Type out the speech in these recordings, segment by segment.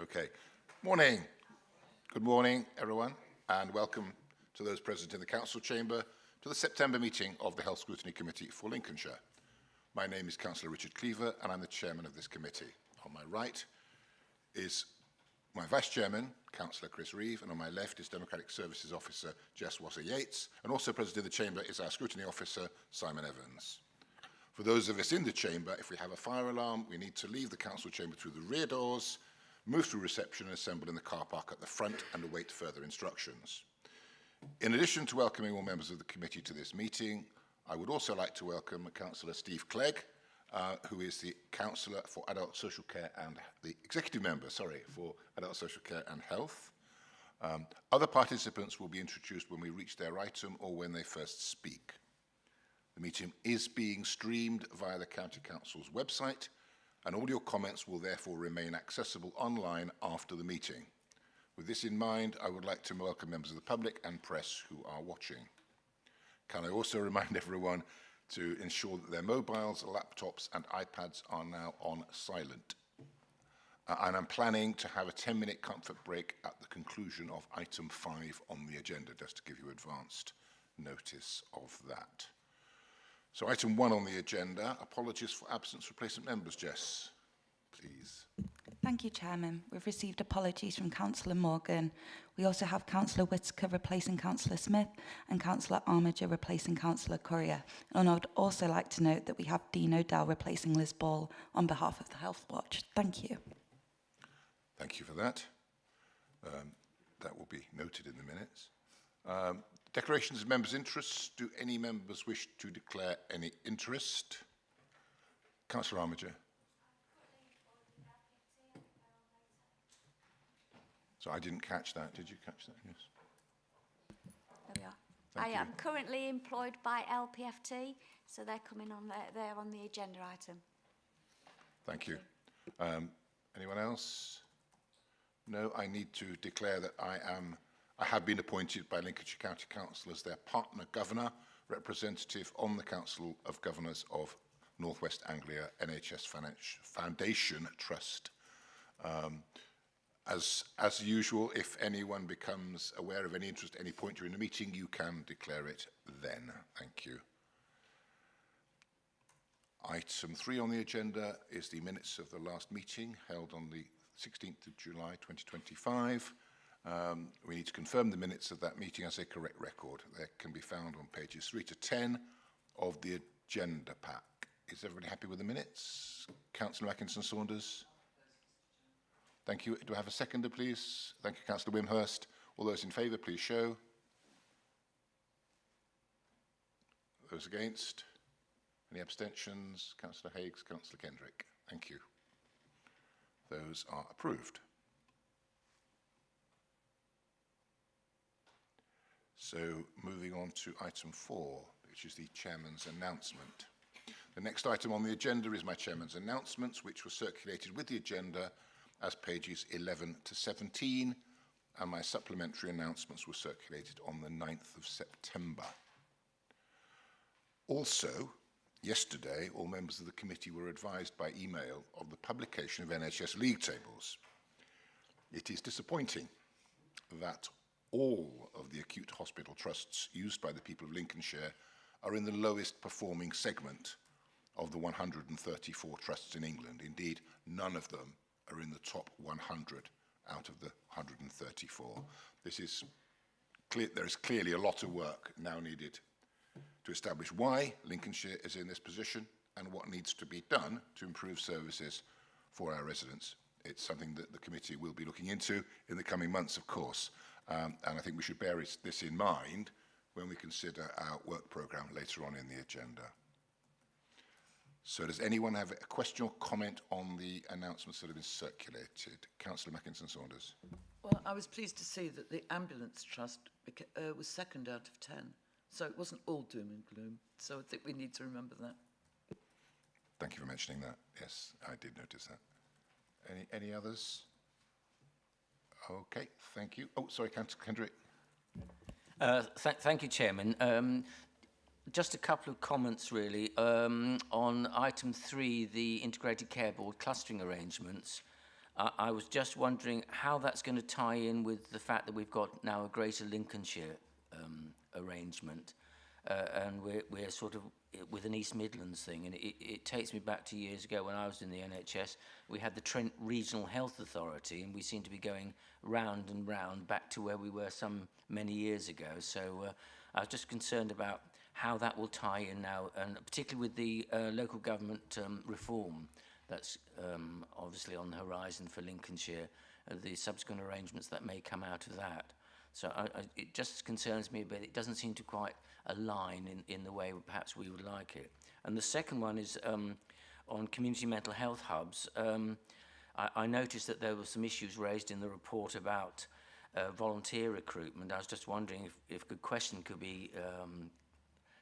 Okay. Morning. Good morning, everyone, and welcome to those present in the Council Chamber to the September meeting of the Health Scrutiny Committee for Lincolnshire. My name is Councillor Richard Cleaver, and I'm the chairman of this committee. On my right is my vice chairman, Councillor Chris Reeve, and on my left is Democratic Services Officer Jess Wasser-Yates, and also present in the chamber is our scrutiny officer, Simon Evans. For those of us in the chamber, if we have a fire alarm, we need to leave the council chamber through the rear doors, move through reception and assemble in the car park at the front and await further instructions. In addition to welcoming all members of the committee to this meeting, I would also like to welcome Councillor Steve Clegg, who is the Councillor for Adult Social Care and the Executive Member, for Adult Social Care and Health. Other participants will be introduced when we reach their item or when they first speak. The meeting is being streamed via the County Council's website, and all your comments will therefore remain accessible online after the meeting. With this in mind, I would like to welcome members of the public and press who are watching. Can I also remind everyone to ensure that their mobiles, laptops and iPads are now on silent. And I'm planning to have a 10-minute comfort break at the conclusion of item 5 on the agenda, just to give you advanced notice of that. So item 1 on the agenda, apologies for absence replacement members. Jess, please. Thank you, Chairman. We've received apologies from Councillor Morgan. We also have Councillor Whitaker replacing Councillor Smith and Councillor Armiger replacing Councillor Currier. And I would also like to note that we have Dean O'Dell replacing Liz Ball on behalf of the Health Watch. Thank you. Thank you for that. That will be noted in the minutes. Declarations of members' interests. Do any members wish to declare any interest? Councillor Armiger. So I didn't catch that. Did you catch that? Yes. There we are. Thank you. I am currently employed by LPFT, so they're coming on there on the agenda item. Thank you. Anyone else? No, I need to declare that I have been appointed by Lincolnshire County Council as their partner governor, representative on the Council of Governors of North West Anglia NHS Foundation Trust. As usual, if anyone becomes aware of any interest at any point during the meeting, you can declare it then. Thank you. Item 3 on the agenda is the minutes of the last meeting held on the 16th of July 2025. We need to confirm the minutes of that meeting as a correct record. They can be found on pages 3 to 10 of the agenda pack. Is everybody happy with the minutes? Councillor Mackinson-Saunders? Thank you. Do I have a seconder, please? Thank you, Councillor Wimhurst. All those in favour, please show. Those against? Any abstentions? Councillor Higgs, Councillor Kendrick. Thank you. Those are approved. So moving on to item 4, which is the chairman's announcement. The next item on the agenda is my chairman's announcements, which were circulated with the agenda as pages 11 to 17, and my supplementary announcements were circulated on the 9th of September. Also, yesterday, all members of the committee were advised by email of the publication of NHS league tables. It is disappointing that all of the acute hospital trusts used by the people of Lincolnshire are in the lowest performing segment of the 134 trusts in England. Indeed, none of them are in the top 100 out of the 134. There is clearly a lot of work now needed to establish why Lincolnshire is in this position and what needs to be done to improve services for our residents. It's something that the committee will be looking into in the coming months, of course, and I think we should bear this in mind when we consider our work programme later on in the agenda. So does anyone have a question or comment on the announcements that have been circulated? Councillor Mackinson-Saunders. Well, I was pleased to see that the Ambulance Trust was 2nd out of 10. So it wasn't all doom and gloom. So I think we need to remember that. Thank you for mentioning that. Yes, I did notice that. Any others? Okay, thank you. Oh, sorry, Councillor Kendrick. Thank you, Chairman. Just a couple of comments, really. On item 3, the Integrated Care Board clustering arrangements. I was just wondering how that's going to tie in with the fact that we've got now a Greater Lincolnshire arrangement, and we're sort of with an East Midlands thing, and it takes me back to years ago when I was in the NHS. We had the Trent Regional Health Authority, and we seem to be going round and round back to where we were some many years ago. So I was just concerned about how that will tie in now, and particularly with the local government reform that's obviously on the horizon for Lincolnshire, the subsequent arrangements that may come out of that. So it just concerns me a bit. It doesn't seem to quite align in the way perhaps we would like it. And the second one is on community mental health hubs. I noticed that there were some issues raised in the report about volunteer recruitment. I was just wondering if a question could be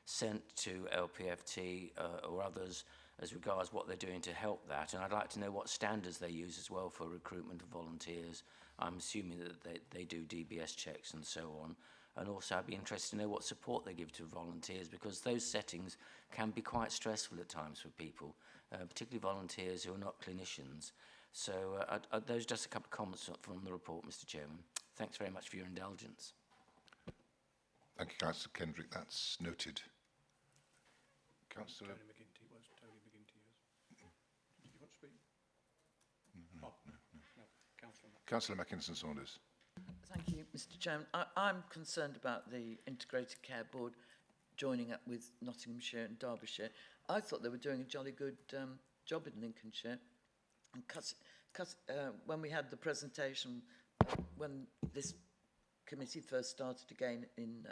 sent to LPFT or others as regards what they're doing to help that. And I'd like to know what standards they use as well for recruitment of volunteers. I'm assuming that they do DBS checks and so on. And also I'd be interested to know what support they give to volunteers, because those settings can be quite stressful at times for people, particularly volunteers who are not clinicians. So those are just a couple of comments from the report, Mr. Chairman. Thanks very much for your indulgence. Thank you, Councillor Kendrick. That's noted. Councillor... Tony McGinty was. Tony McGinty is. Did you want to speak? No. Councillor Mackinson-Saunders. Thank you, Mr. Chairman. I'm concerned about the Integrated Care Board joining up with Nottinghamshire and Derbyshire. I thought they were doing a jolly good job in Lincolnshire. And when we had the presentation, when this committee first started again in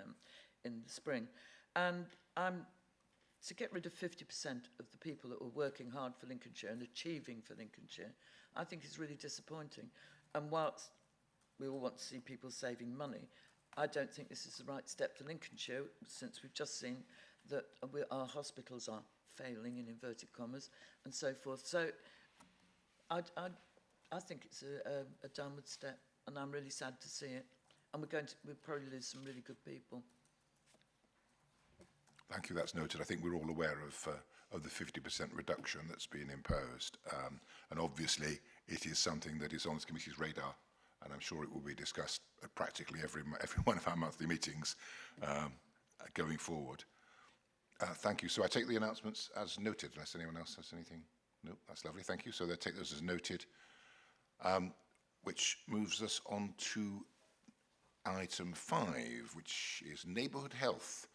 the spring, and to get rid of 50% of the people that were working hard for Lincolnshire and achieving for Lincolnshire, I think is really disappointing. And whilst we all want to see people saving money, I don't think this is the right step for Lincolnshire, since we've just seen that our hospitals are failing, in inverted commas, and so forth. So I think it's a downward step, and I'm really sad to see it. And we'll probably lose some really good people. Thank you, that's noted. I think we're all aware of the 50% reduction that's been imposed. And obviously, it is something that is on this committee's radar, and I'm sure it will be discussed at practically every one of our monthly meetings going forward. Thank you. So I take the announcements as noted, unless anyone else has anything. No, that's lovely. Thank you. So they'll take those as noted, which moves us on to item 5, which is neighbourhood health.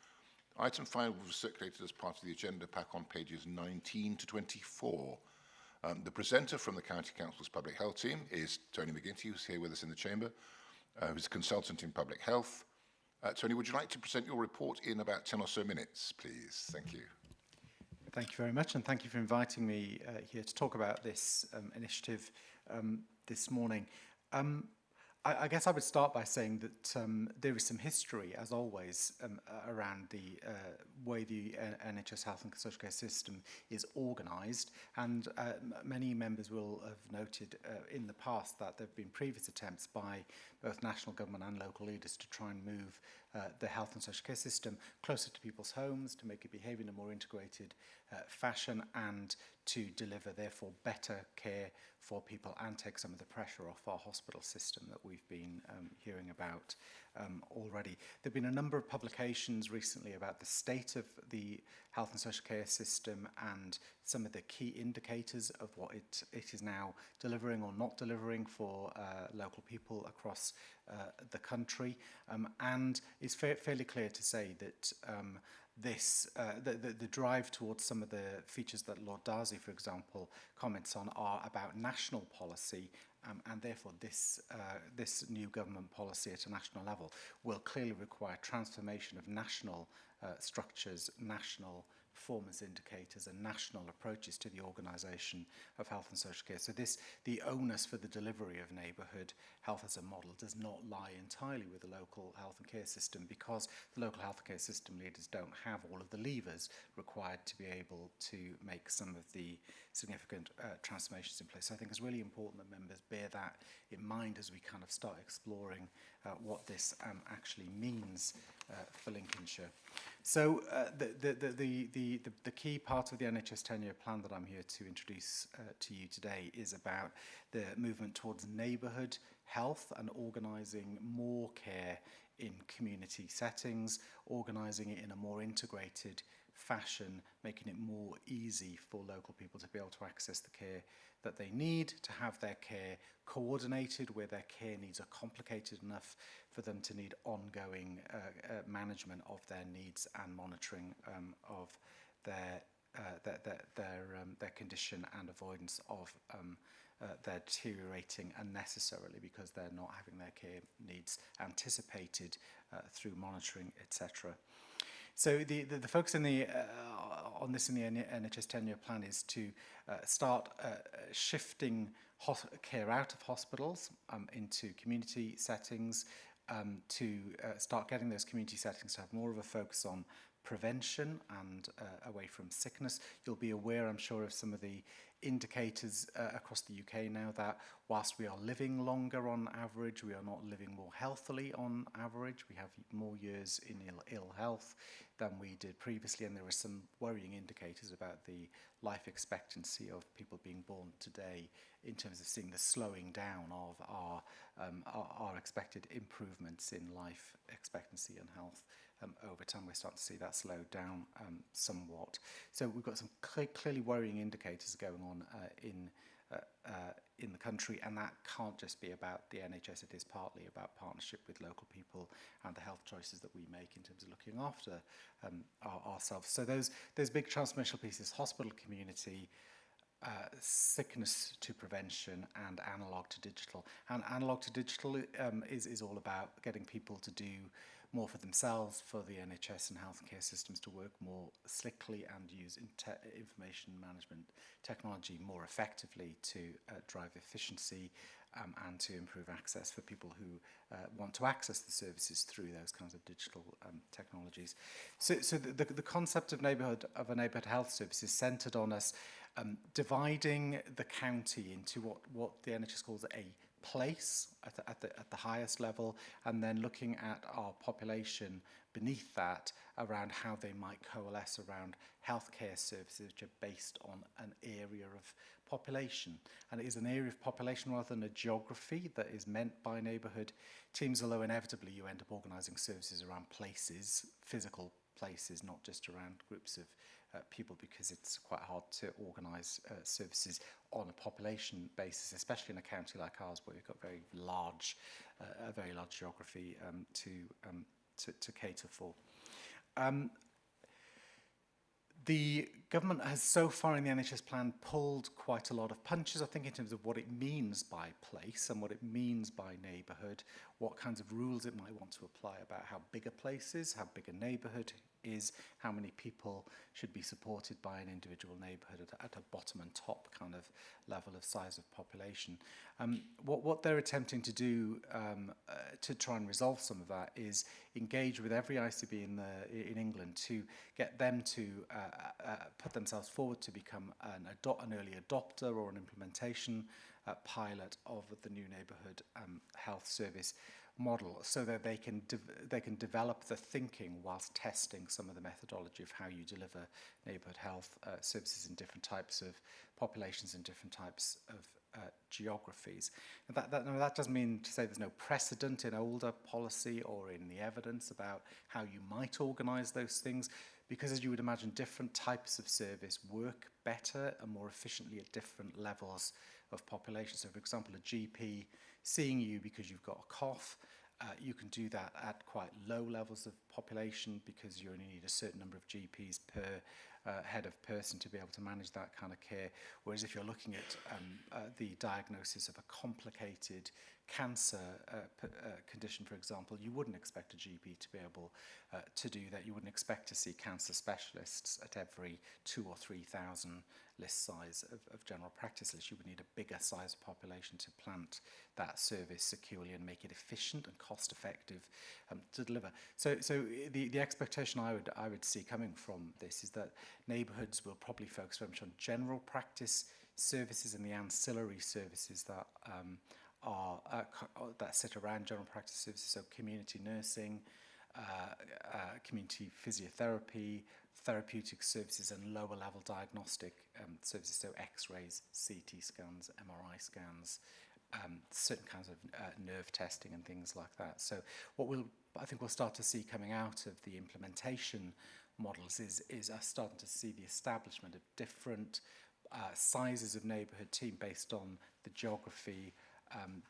Item 5 was circulated as part of the agenda pack on pages 19 to 24. The presenter from the County Council's Public Health team is Tony McGinty, who's here with us in the chamber, who's a consultant in public health. Tony, would you like to present your report in about 10 or so minutes, please? Thank you. Thank you very much, and thank you for inviting me here to talk about this initiative this morning. I guess I would start by saying that there is some history, as always, around the way the NHS health and social care system is organised, and many members will have noted in the past that there have been previous attempts by both national government and local leaders to try and move the health and social care system closer to people's homes, to make it behave in a more integrated fashion, and to deliver, therefore, better care for people and take some of the pressure off our hospital system that we've been hearing about already. There have been a number of publications recently about the state of the health and social care system and some of the key indicators of what it is now delivering or not delivering for local people across the country. And it's fairly clear to say that the drive towards some of the features that Lord Darcy, for example, comments on are about national policy, and therefore this new government policy at a national level will clearly require transformation of national structures, national performance indicators and national approaches to the organisation of health and social care. So the onus for the delivery of neighbourhood health as a model does not lie entirely with the local health and care system, because the local health and care system leaders don't have all of the levers required to be able to make some of the significant transformations in place. So I think it's really important that members bear that in mind as we kind of start exploring what this actually means for Lincolnshire. So the key part of the NHS 10-year plan that I'm here to introduce to you today is about the movement towards neighbourhood health and organising more care in community settings, organising it in a more integrated fashion, making it more easy for local people to be able to access the care that they need, to have their care coordinated where their care needs are complicated enough for them to need ongoing management of their needs and monitoring of their condition and avoidance of their deteriorating unnecessarily because they're not having their care needs anticipated through monitoring, etc. So the focus in on this in the NHS 10-year plan is to start shifting care out of hospitals into community settings, to start getting those community settings to have more of a focus on prevention and away from sickness. You'll be aware, I'm sure, of some of the indicators across the UK now that whilst we are living longer on average, we are not living more healthily on average. We have more years in ill health than we did previously, and there are some worrying indicators about the life expectancy of people being born today in terms of seeing the slowing down of our expected improvements in life expectancy and health. Over time, we're starting to see that slow down somewhat. So we've got some clearly worrying indicators going on in the country, and that can't just be about the NHS. It is partly about partnership with local people and the health choices that we make in terms of looking after ourselves. So those big transformational pieces: hospital, community, sickness to prevention, and analog to digital. And analog to digital is all about getting people to do more for themselves, for the NHS and healthcare systems to work more slickly and use information management technology more effectively to drive efficiency and to improve access for people who want to access the services through those kinds of digital technologies. So the concept of a neighbourhood health service is centred on us dividing the county into what the NHS calls a place at the highest level, and then looking at our population beneath that around how they might coalesce around healthcare services which are based on an area of population. And it is an area of population rather than a geography that is meant by neighbourhood teams, although inevitably you end up organising services around places, physical places, not just around groups of people, because it's quite hard to organise services on a population basis, especially in a county like ours where we've got a very large geography to cater for. The government has so far in the NHS plan pulled quite a lot of punches, I think, in terms of what it means by place and what it means by neighbourhood, what kinds of rules it might want to apply about how big a place is, how big a neighbourhood is, how many people should be supported by an individual neighbourhood at a bottom and top kind of level of size of population. What they're attempting to do to try and resolve some of that is engage with every ICB in England to get them to put themselves forward to become an early adopter or an implementation pilot of the new neighbourhood health service model, so that they can develop the thinking whilst testing some of the methodology of how you deliver neighbourhood health services in different types of populations and different types of geographies. That doesn't mean to say there's no precedent in older policy or in the evidence about how you might organise those things, because as you would imagine, different types of service work better and more efficiently at different levels of population. So for example, a GP seeing you because you've got a cough, you can do that at quite low levels of population because you only need a certain number of GPs per head of person to be able to manage that kind of care. Whereas if you're looking at the diagnosis of a complicated cancer condition, for example, you wouldn't expect a GP to be able to do that. You wouldn't expect to see cancer specialists at every 2,000 or 3,000 list size of general practice list. You would need a bigger size population to plant that service securely and make it efficient and cost effective to deliver. So the expectation I would see coming from this is that neighbourhoods will probably focus very much on general practice services and the ancillary services that that sit around general practice services, so community nursing, community physiotherapy, therapeutic services and lower level diagnostic services, so x-rays, CT scans, MRI scans, certain kinds of nerve testing and things like that. So what I think we'll start to see coming out of the implementation models is us starting to see the establishment of different sizes of neighbourhood team based on the geography,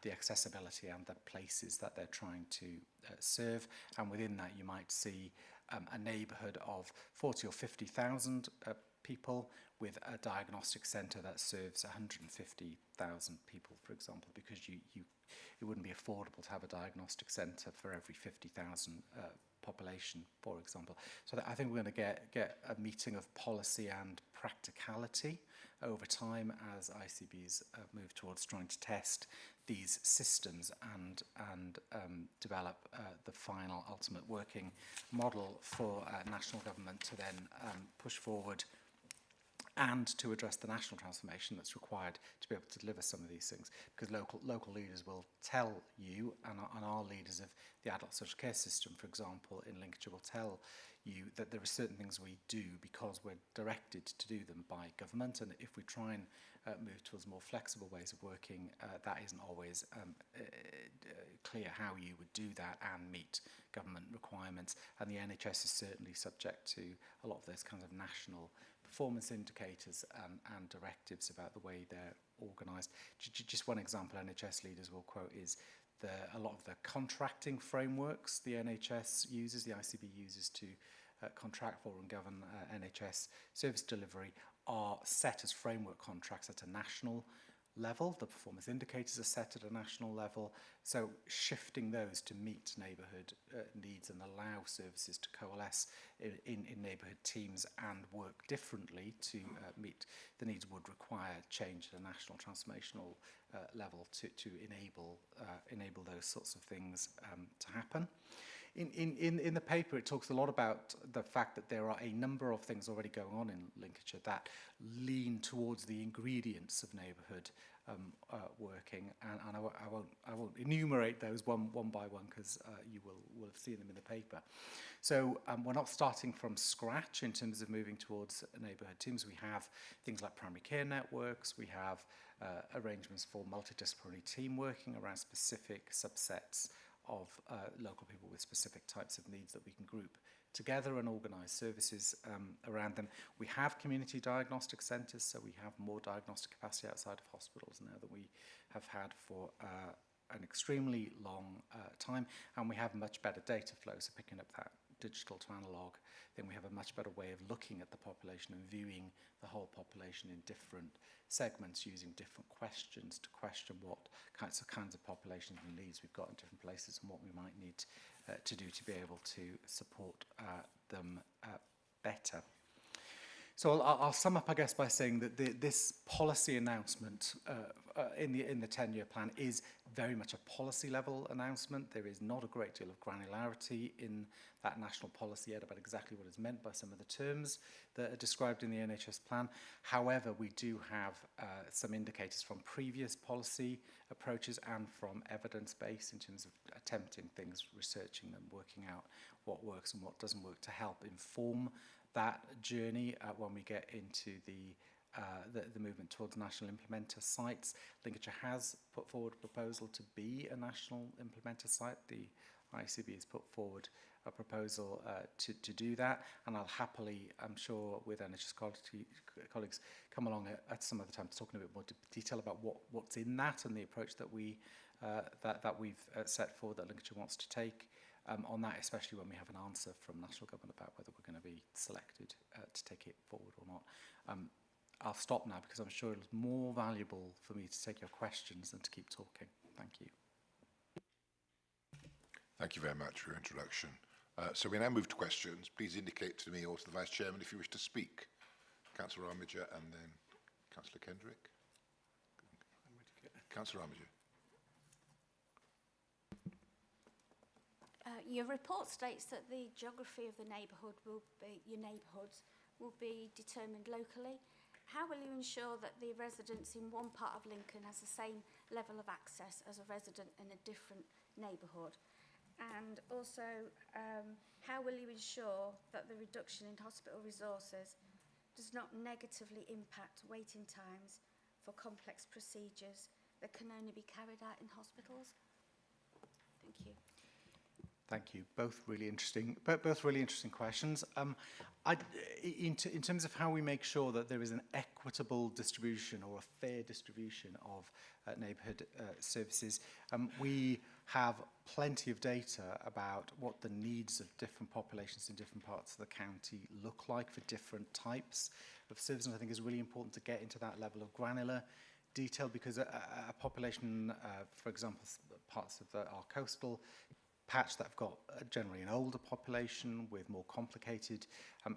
the accessibility and the places that they're trying to serve. And within that you might see a neighbourhood of 40 or 50,000 people with a diagnostic centre that serves 150,000 people, for example, because it wouldn't be affordable to have a diagnostic centre for every 50,000 population, for example. So I think we're going to get a meeting of policy and practicality over time as ICBs move towards trying to test these systems and develop the final ultimate working model for national government to then push forward and to address the national transformation that's required to be able to deliver some of these things. Because local leaders will tell you, and our leaders of the adult social care system, for example, in Lincolnshire, will tell you that there are certain things we do because we're directed to do them by government, and if we try and move towards more flexible ways of working, that isn't always clear how you would do that and meet government requirements. And the NHS is certainly subject to a lot of those kinds of national performance indicators and directives about the way they're organised. Just one example NHS leaders will quote is a lot of the contracting frameworks the NHS uses, the ICB uses to contract for and govern NHS service delivery are set as framework contracts at a national level. The performance indicators are set at a national level. So shifting those to meet neighbourhood needs and allow services to coalesce in neighbourhood teams and work differently to meet the needs would require change at a national transformational level to enable those sorts of things to happen. In the paper, it talks a lot about the fact that there are a number of things already going on in Lincolnshire that lean towards the ingredients of neighbourhood working, and I won't enumerate those one by one because you will have seen them in the paper. So we're not starting from scratch in terms of moving towards neighbourhood teams. We have things like primary care networks. We have arrangements for multidisciplinary team working around specific subsets of local people with specific types of needs that we can group together and organise services around them. We have community diagnostic centres, so we have more diagnostic capacity outside of hospitals now than we have had for an extremely long time, and we have much better data flow, so picking up that digital to analogue, then we have a much better way of looking at the population and viewing the whole population in different segments using different questions to question what kinds of populations and needs we've got in different places and what we might need to do to be able to support them better. So I'll sum up, I guess, by saying that this policy announcement in the 10-year plan is very much a policy-level announcement. There is not a great deal of granularity in that national policy yet about exactly what is meant by some of the terms that are described in the NHS plan. However, we do have some indicators from previous policy approaches and from evidence base in terms of attempting things, researching them, working out what works and what doesn't work to help inform that journey when we get into the movement towards national implementer sites. Lincolnshire has put forward a proposal to be a national implementer site. The ICB has put forward a proposal to do that, and I'll happily, I'm sure, with NHS colleagues, come along at some other time to talk in a bit more detail about what's in that and the approach that we've set forward that Lincolnshire wants to take on that, especially when we have an answer from national government about whether we're going to be selected to take it forward or not. I'll stop now because I'm sure it's more valuable for me to take your questions than to keep talking. Thank you. Thank you very much for your introduction. So we now move to questions. Please indicate to me or to the Vice Chairman if you wish to speak. Councillor Armiger and then Councillor Kendrick. Councillor Armiger. Your report states that the geography of the neighbourhood your neighbourhoods will be determined locally. How will you ensure that the residents in one part of Lincoln has the same level of access as a resident in a different neighbourhood? And also, how will you ensure that the reduction in hospital resources does not negatively impact waiting times for complex procedures that can only be carried out in hospitals? Thank you. Thank you. Both really interesting questions. In terms of how we make sure that there is an equitable distribution or a fair distribution of neighbourhood services, we have plenty of data about what the needs of different populations in different parts of the county look like for different types of services. And I think it's really important to get into that level of granular detail, because a population, for example, parts of our coastal patch that have got generally an older population with more complicated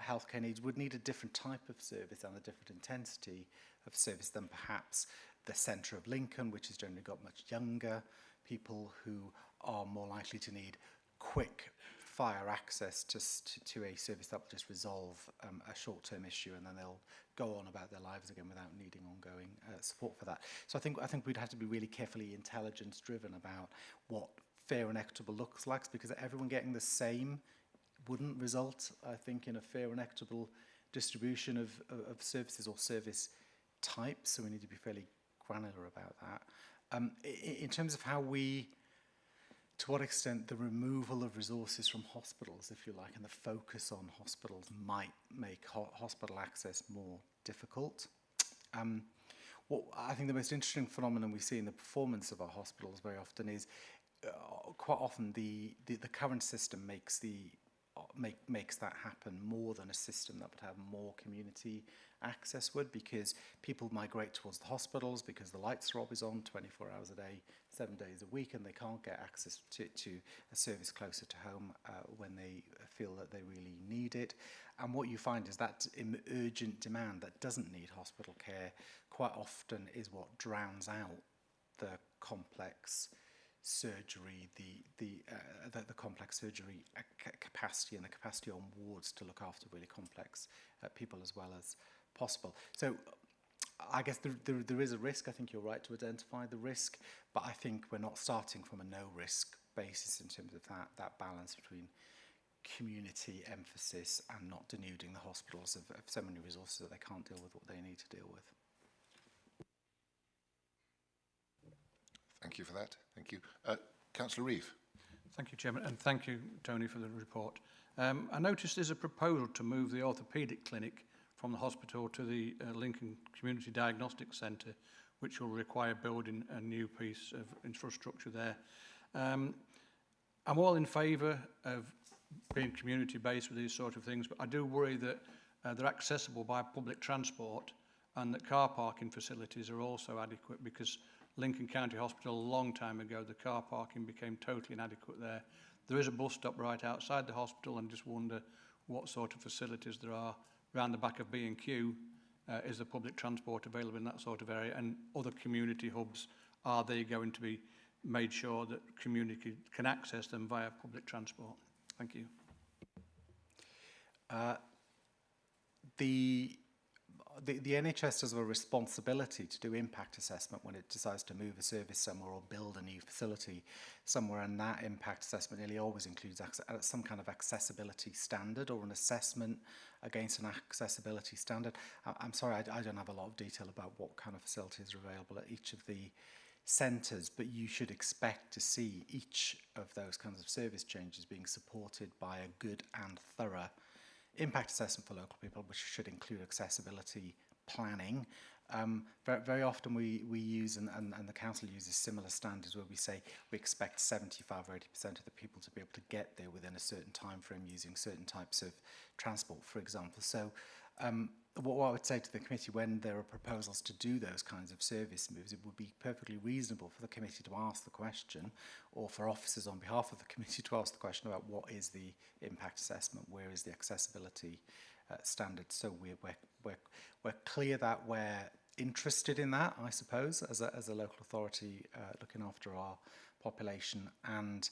healthcare needs would need a different type of service and a different intensity of service than perhaps the centre of Lincoln, which has generally got much younger people who are more likely to need quick fire access to a service that will just resolve a short-term issue, and then they'll go on about their lives again without needing ongoing support for that. So I think we'd have to be really carefully intelligence-driven about what fair and equitable looks like, because everyone getting the same wouldn't result, I think, in a fair and equitable distribution of services or service types. So we need to be fairly granular about that. In terms of how we, to what extent the removal of resources from hospitals, if you like, and the focus on hospitals might make hospital access more difficult. What I think the most interesting phenomenon we see in the performance of our hospitals very often is quite often the current system makes that happen more than a system that would have more community access would, because people migrate towards the hospitals because the lights are always on 24 hours a day, 7 days a week, and they can't get access to a service closer to home when they feel that they really need it. And what you find is that urgent demand that doesn't need hospital care quite often is what drowns out the complex surgery, the complex surgery capacity and the capacity on wards to look after really complex people as well as possible. So I guess there is a risk. I think you're right to identify the risk, but I think we're not starting from a no-risk basis in terms of that balance between community emphasis and not denuding the hospitals of so many resources that they can't deal with what they need to deal with. Thank you for that. Thank you. Councillor Reeve. Thank you, Chairman, and thank you, Tony, for the report. I noticed there's a proposal to move the orthopaedic clinic from the hospital to the Lincoln Community Diagnostic Centre, which will require building a new piece of infrastructure there. I'm all in favour of being community-based with these sort of things, but I do worry that they're accessible by public transport and that car parking facilities are also adequate, because Lincoln County Hospital, a long time ago, the car parking became totally inadequate there. There is a bus stop right outside the hospital, and just wonder what sort of facilities there are around the back of B&Q. Is the public transport available in that sort of area? And other community hubs, are they going to be made sure that community can access them via public transport? Thank you. The NHS does have a responsibility to do impact assessment when it decides to move a service somewhere or build a new facility somewhere, and that impact assessment nearly always includes some kind of accessibility standard or an assessment against an accessibility standard. I'm sorry, I don't have a lot of detail about what kind of facilities are available at each of the centres, but you should expect to see each of those kinds of service changes being supported by a good and thorough impact assessment for local people, which should include accessibility planning. Very often we use, and the council uses similar standards where we say we expect 75 or 80% of the people to be able to get there within a certain time frame using certain types of transport, for example. So what I would say to the committee, when there are proposals to do those kinds of service moves, it would be perfectly reasonable for the committee to ask the question, or for officers on behalf of the committee to ask the question about what is the impact assessment, where is the accessibility standard. So we're clear that we're interested in that, I suppose, as a local authority looking after our population, and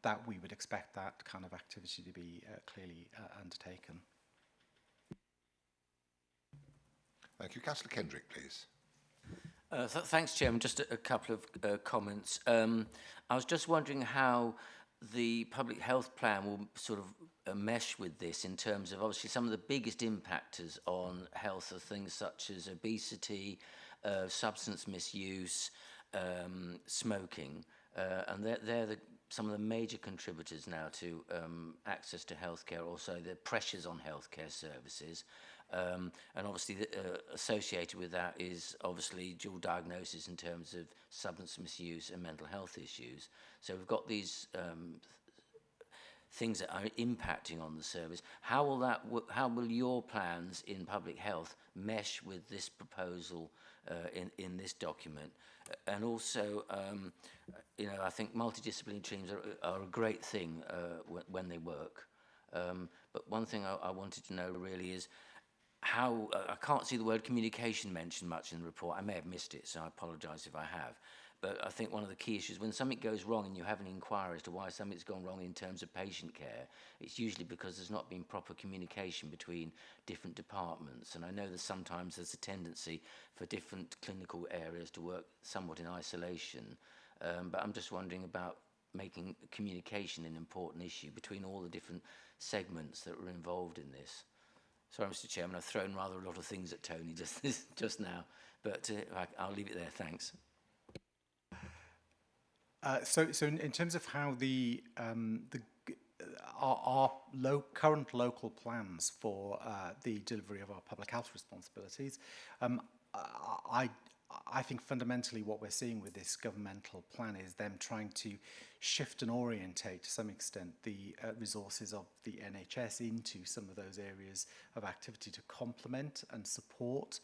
that we would expect that kind of activity to be clearly undertaken. Thank you. Councillor Kendrick, please. Thanks, Chairman. Just a couple of comments. I was just wondering how the public health plan will sort of mesh with this in terms of obviously some of the biggest impactors on health are things such as obesity, substance misuse, smoking, and they're some of the major contributors now to access to healthcare, also the pressures on healthcare services. And obviously associated with that is obviously dual diagnosis in terms of substance misuse and mental health issues. So we've got these things that are impacting on the service. How will your plans in public health mesh with this proposal in this document? And also, you know, I think multidisciplinary teams are a great thing when they work. But one thing I wanted to know really is how, I can't see the word communication mentioned much in the report. I may have missed it, so I apologise if I have. But I think one of the key issues, when something goes wrong and you have an inquiry as to why something's gone wrong in terms of patient care, it's usually because there's not been proper communication between different departments. And I know that sometimes there's a tendency for different clinical areas to work somewhat in isolation. But I'm just wondering about making communication an important issue between all the different segments that are involved in this. Sorry, Mr. Chairman, I've thrown rather a lot of things at Tony just now, but I'll leave it there. Thanks. So in terms of how our current local plans for the delivery of our public health responsibilities, I think fundamentally what we're seeing with this governmental plan is them trying to shift and orientate to some extent the resources of the NHS into some of those areas of activity to complement and support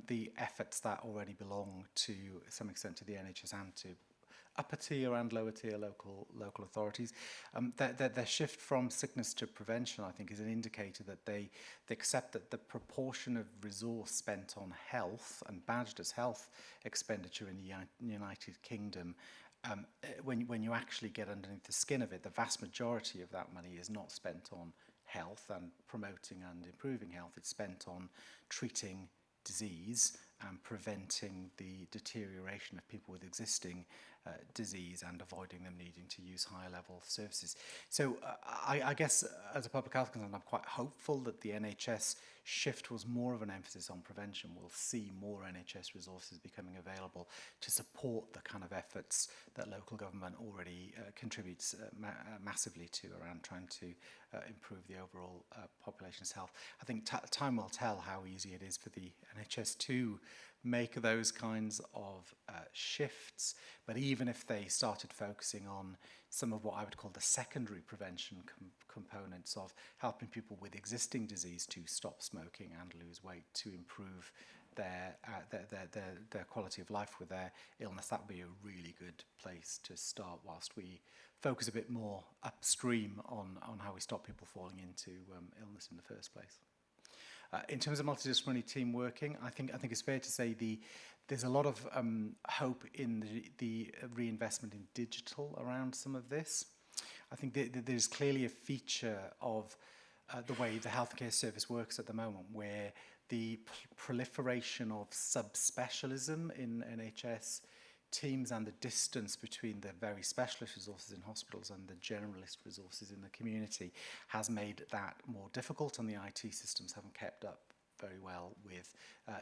the efforts that already belong to some extent to the NHS and to upper tier and lower tier local authorities. Their shift from sickness to prevention, I think, is an indicator that they accept that the proportion of resource spent on health and badged as health expenditure in the United Kingdom, when you actually get underneath the skin of it, the vast majority of that money is not spent on health and promoting and improving health. It's spent on treating disease and preventing the deterioration of people with existing disease and avoiding them needing to use higher level services. So I guess as a public health concern, I'm quite hopeful that the NHS shift was more of an emphasis on prevention. We'll see more NHS resources becoming available to support the kind of efforts that local government already contributes massively to around trying to improve the overall population's health. I think time will tell how easy it is for the NHS to make those kinds of shifts, but even if they started focusing on some of what I would call the secondary prevention components of helping people with existing disease to stop smoking and lose weight, to improve their quality of life with their illness, that would be a really good place to start whilst we focus a bit more upstream on how we stop people falling into illness in the first place. In terms of multidisciplinary team working, I think it's fair to say there's a lot of hope in the reinvestment in digital around some of this. I think there's clearly a feature of the way the healthcare service works at the moment, where the proliferation of subspecialism in NHS teams and the distance between the very specialist resources in hospitals and the generalist resources in the community has made that more difficult, and the IT systems haven't kept up very well with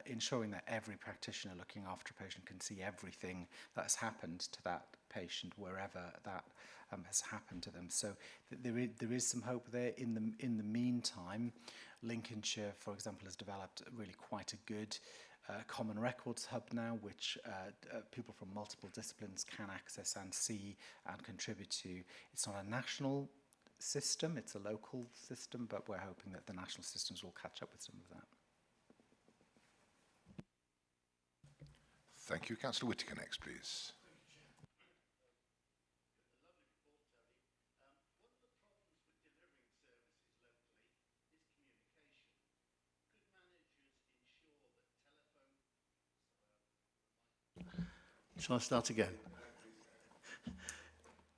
ensuring that every practitioner looking after a patient can see everything that's happened to that patient wherever that has happened to them. So there is some hope there. In the meantime, Lincolnshire, for example, has developed really quite a good common records hub now, which people from multiple disciplines can access and see and contribute to. It's not a national system, it's a local system, but we're hoping that the national systems will catch up with some of that. Thank you. Councillor Whittaker next, please. Shall I start again?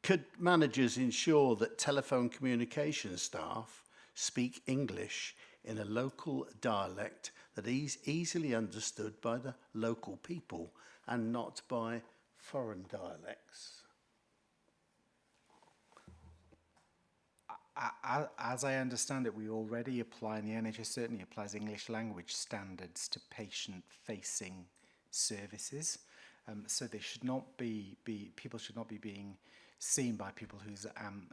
Could managers ensure that telephone communication staff speak English in a local dialect that is easily understood by the local people and not by foreign dialects? As I understand it, we already apply, and the NHS certainly applies English language standards to patient-facing services. So they should not be people should not be being seen by people whose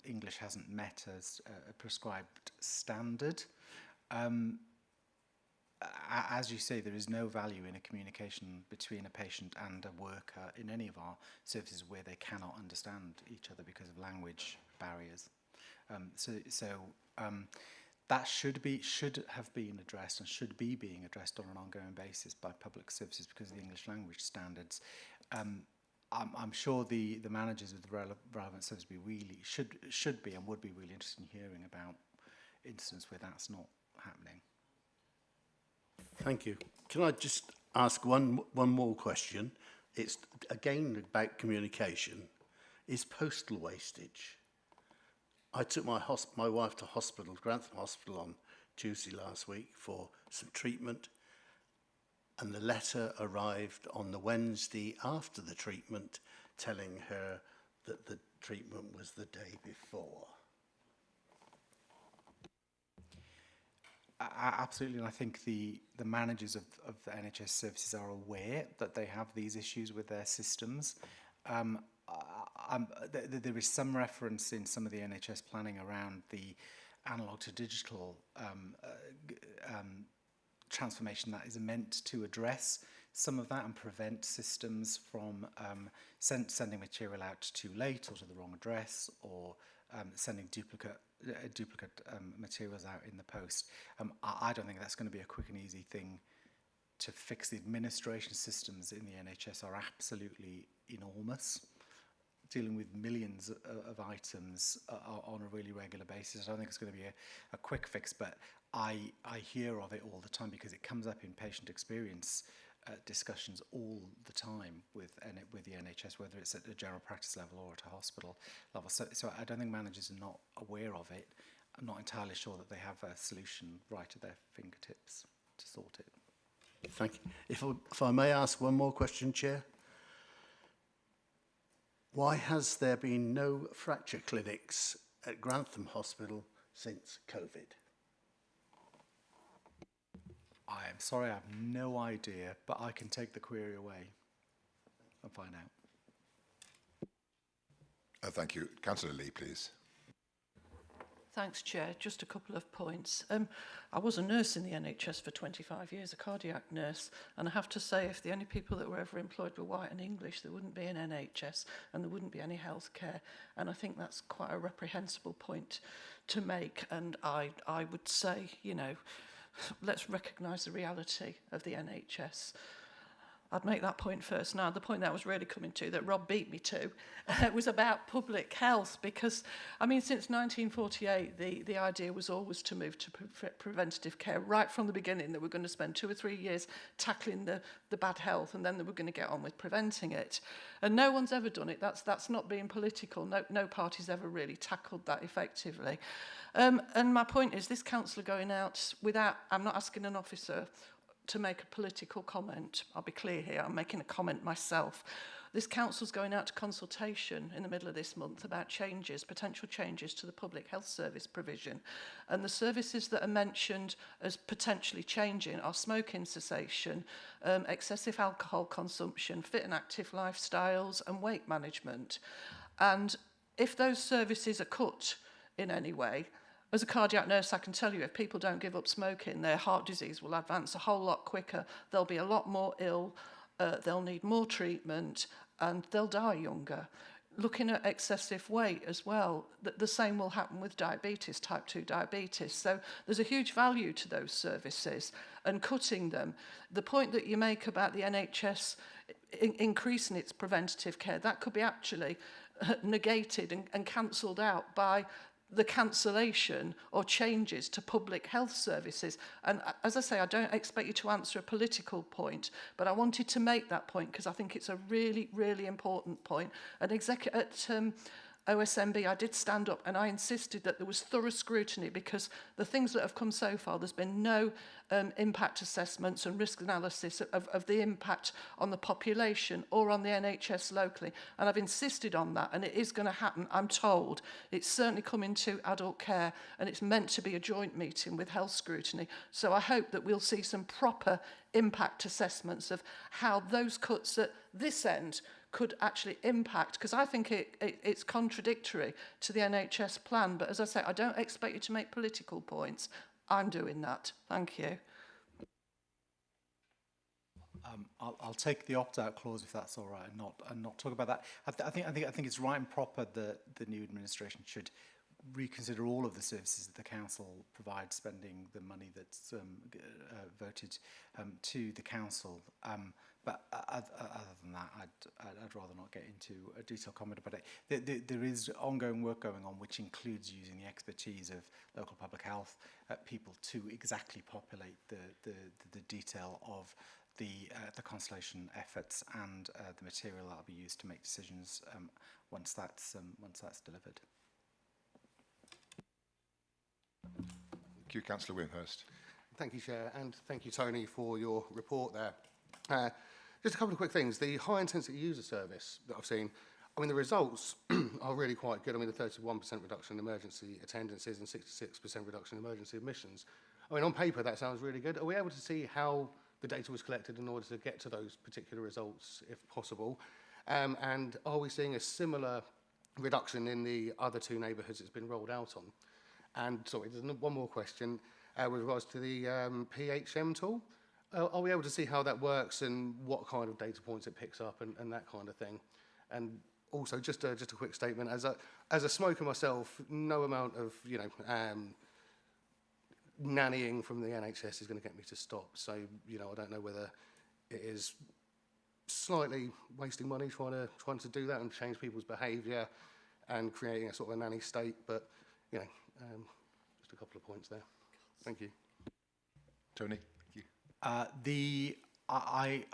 English hasn't met as a prescribed standard. As you say, there is no value in a communication between a patient and a worker in any of our services where they cannot understand each other because of language barriers. That should have been addressed and should be being addressed on an ongoing basis by public services because of the English language standards. I'm sure the managers of the relevant service should be and would be really interested in hearing about instances where that's not happening. Thank you. Can I just ask one more question? It's again about communication. Is postal wastage? I took my wife to hospital, Grantham Hospital, on Tuesday last week for some treatment, and the letter arrived on the Wednesday after the treatment telling her that the treatment was the day before. Absolutely, and I think the managers of the NHS services are aware that they have these issues with their systems. There is some reference in some of the NHS planning around the analog to digital transformation that is meant to address some of that and prevent systems from sending material out too late or to the wrong address, or sending duplicate materials out in the post. I don't think that's going to be a quick and easy thing to fix. The administration systems in the NHS are absolutely enormous, dealing with millions of items on a really regular basis. I don't think it's going to be a quick fix, but I hear of it all the time because it comes up in patient experience discussions all the time with the NHS, whether it's at a general practice level or at a hospital level. So I don't think managers are not aware of it. I'm not entirely sure that they have a solution right at their fingertips to sort it. Thank you. If I may ask one more question, Chair. Why has there been no fracture clinics at Grantham Hospital since COVID? I am sorry, I have no idea, but I can take the query away and find out. Thank you. Councillor Lee, please. Thanks, Chair. Just a couple of points. I was a nurse in the NHS for 25 years, a cardiac nurse, and I have to say, if the only people that were ever employed were white and English, there wouldn't be an NHS and there wouldn't be any healthcare. And I think that's quite a reprehensible point to make. And I would say, you know, let's recognise the reality of the NHS. I'd make that point first. Now, the point that I was really coming to, that Rob beat me to, was about public health, because, I mean, since 1948, the idea was always to move to preventative care. Right from the beginning, that we're going to spend 2 or 3 years tackling the bad health, and then they were going to get on with preventing it. And no one's ever done it. That's not being political. No party's ever really tackled that effectively. And my point is, this council are going out without, I'm not asking an officer to make a political comment. I'll be clear here, I'm making a comment myself. This council's going out to consultation in the middle of this month about changes, potential changes to the public health service provision. And the services that are mentioned as potentially changing are smoking cessation, excessive alcohol consumption, fit and active lifestyles, and weight management. And if those services are cut in any way, as a cardiac nurse, I can tell you, if people don't give up smoking, their heart disease will advance a whole lot quicker. They'll be a lot more ill, they'll need more treatment, and they'll die younger. Looking at excessive weight as well, the same will happen with diabetes, type 2 diabetes. So there's a huge value to those services, and cutting them. The point that you make about the NHS increasing its preventative care, that could be actually negated and cancelled out by the cancellation or changes to public health services. And as I say, I don't expect you to answer a political point, but I wanted to make that point because I think it's a really, really important point. An OSMB, I did stand up and I insisted that there was thorough scrutiny, because the things that have come so far, there's been no impact assessments and risk analysis of the impact on the population or on the NHS locally. And I've insisted on that, and it is going to happen, I'm told. It's certainly coming to adult care, and it's meant to be a joint meeting with health scrutiny. So I hope that we'll see some proper impact assessments of how those cuts at this end could actually impact, because I think it's contradictory to the NHS plan. But as I say, I don't expect you to make political points. I'm doing that. Thank you. I'll take the opt-out clause if that's all right, and not talk about that. I think it's right and proper that the new administration should reconsider all of the services that the council provides, spending the money that's voted to the council. But other than that, I'd rather not get into a detailed comment about it. There is ongoing work going on, which includes using the expertise of local public health people to exactly populate the detail of the constellation efforts and the material that will be used to make decisions once that's delivered. Thank you, Councillor Wimhurst. Thank you, Chair, and thank you, Tony, for your report there. Just a couple of quick things. The high-intensity user service that I've seen, I mean, the results are really quite good. I mean, the 31% reduction in emergency attendances and 66% reduction in emergency admissions. I mean, on paper, that sounds really good. Are we able to see how the data was collected in order to get to those particular results, if possible? And are we seeing a similar reduction in the other two neighbourhoods it's been rolled out on? And sorry, there's one more question with regards to the PHM tool. Are we able to see how that works and what kind of data points it picks up and that kind of thing? And also, just a quick statement, as a smoker myself, no amount of nannying from the NHS is going to get me to stop. So I don't know whether it is slightly wasting money trying to do that and change people's behaviour and creating a sort of a nanny state, but just a couple of points there. Thank you. Tony, thank you.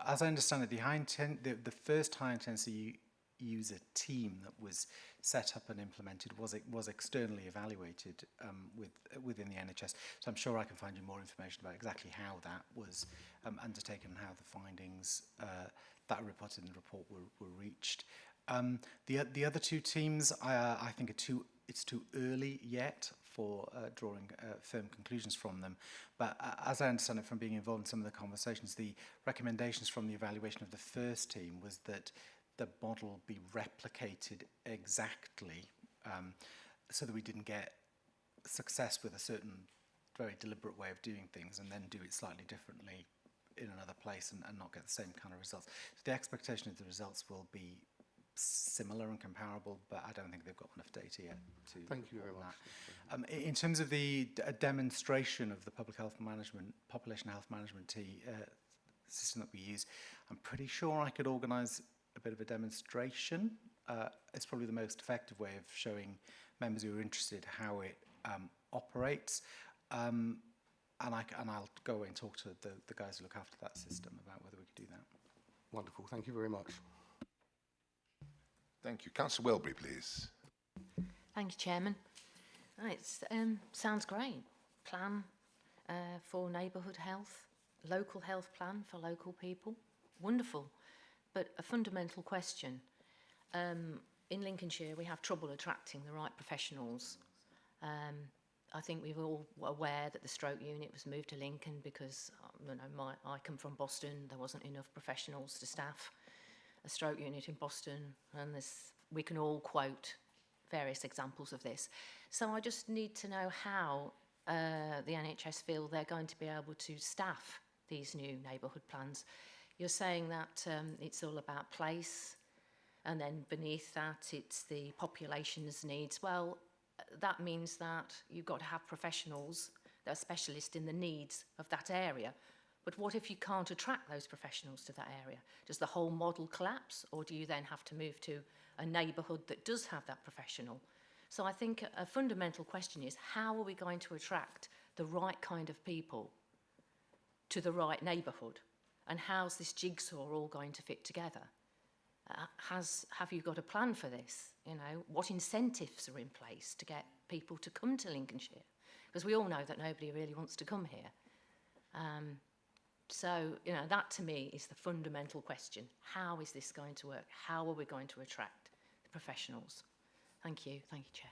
As I understand it, the first high-intensity user team that was set up and implemented was externally evaluated within the NHS. So I'm sure I can find you more information about exactly how that was undertaken and how the findings that are reported in the report were reached. The other two teams, I think it's too early yet for drawing firm conclusions from them. But as I understand it from being involved in some of the conversations, the recommendations from the evaluation of the first team was that the model be replicated exactly so that we didn't get success with a certain very deliberate way of doing things and then do it slightly differently in another place and not get the same kind of results. So the expectation is the results will be similar and comparable, but I don't think they've got enough data yet to. Thank you very much. In terms of the demonstration of the population health management system that we use, I'm pretty sure I could organise a bit of a demonstration. It's probably the most effective way of showing members who are interested how it operates. And I'll go away and talk to the guys who look after that system about whether we could do that. Wonderful. Thank you very much. Thank you. Councillor Welbury, please. Thank you, Chairman. It sounds great. Plan for neighbourhood health, local health plan for local people. Wonderful. But a fundamental question. In Lincolnshire, we have trouble attracting the right professionals. I think we're all aware that the stroke unit was moved to Lincoln because I come from Boston. There wasn't enough professionals to staff a stroke unit in Boston, and we can all quote various examples of this. So I just need to know how the NHS feel they're going to be able to staff these new neighbourhood plans. You're saying that it's all about place, and then beneath that it's the population's needs. Well, that means that you've got to have professionals that are specialists in the needs of that area. But what if you can't attract those professionals to that area? Does the whole model collapse, or do you then have to move to a neighbourhood that does have that professional? So I think a fundamental question is, how are we going to attract the right kind of people to the right neighbourhood? And how's this jigsaw all going to fit together? Have you got a plan for this? You know, what incentives are in place to get people to come to Lincolnshire? Because we all know that nobody really wants to come here. So, you know, that to me is the fundamental question. How is this going to work? How are we going to attract the professionals? Thank you, Chair.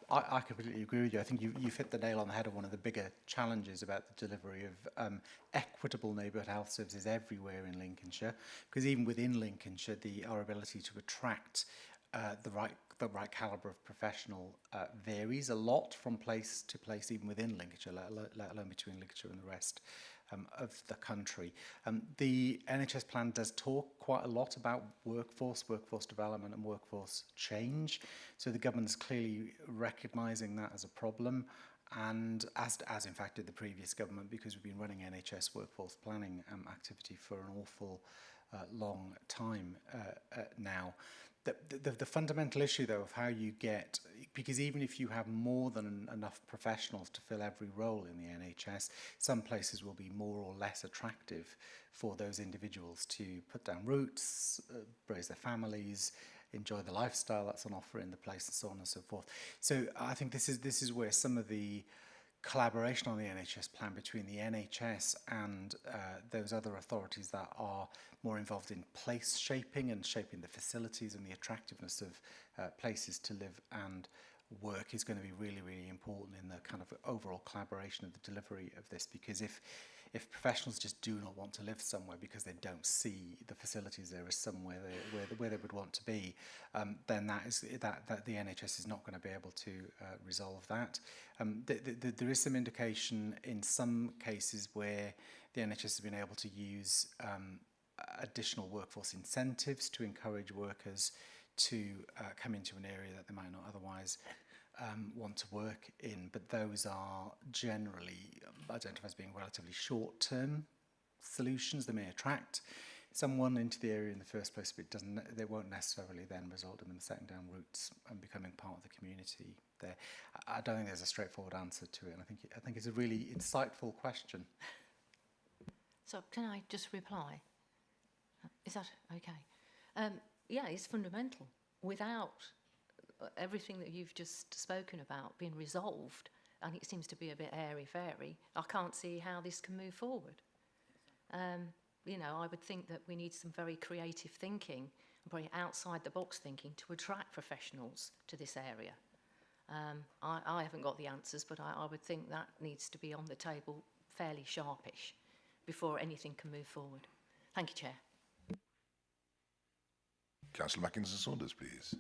I completely agree with you. I think you've hit the nail on the head of one of the bigger challenges about the delivery of equitable neighbourhood health services everywhere in Lincolnshire, because even within Lincolnshire, our ability to attract the right calibre of professional varies a lot from place to place, even within Lincolnshire, let alone between Lincolnshire and the rest of the country. The NHS plan does talk quite a lot about workforce development and workforce change. So the government is clearly recognising that as a problem, and as in fact did the previous government, because we've been running NHS workforce planning activity for an awful long time now. The fundamental issue, though, of how you get, because even if you have more than enough professionals to fill every role in the NHS, some places will be more or less attractive for those individuals to put down roots, raise their families, enjoy the lifestyle that's on offer in the place, and so on and so forth. So I think this is where some of the collaboration on the NHS plan between the NHS and those other authorities that are more involved in place shaping and shaping the facilities and the attractiveness of places to live and work is going to be really, really important in the kind of overall collaboration of the delivery of this. Because if professionals just do not want to live somewhere because they don't see the facilities there as somewhere where they would want to be, then that the NHS is not going to be able to resolve that. There is some indication in some cases where the NHS has been able to use additional workforce incentives to encourage workers to come into an area that they might not otherwise want to work in, but those are generally identified as being relatively short-term solutions. They may attract someone into the area in the first place, but they won't necessarily then result in them setting down roots and becoming part of the community there. I don't think there's a straightforward answer to it, and I think it's a really insightful question. So can I just reply? Is that okay? Yeah, it's fundamental. Without everything that you've just spoken about being resolved, and it seems to be a bit airy-fairy, I can't see how this can move forward. You know, I would think that we need some very creative thinking, very outside-the-box thinking to attract professionals to this area. I haven't got the answers, but I would think that needs to be on the table fairly sharpish before anything can move forward. Thank you, Chair. Councillor Mackinson-Saunders, please.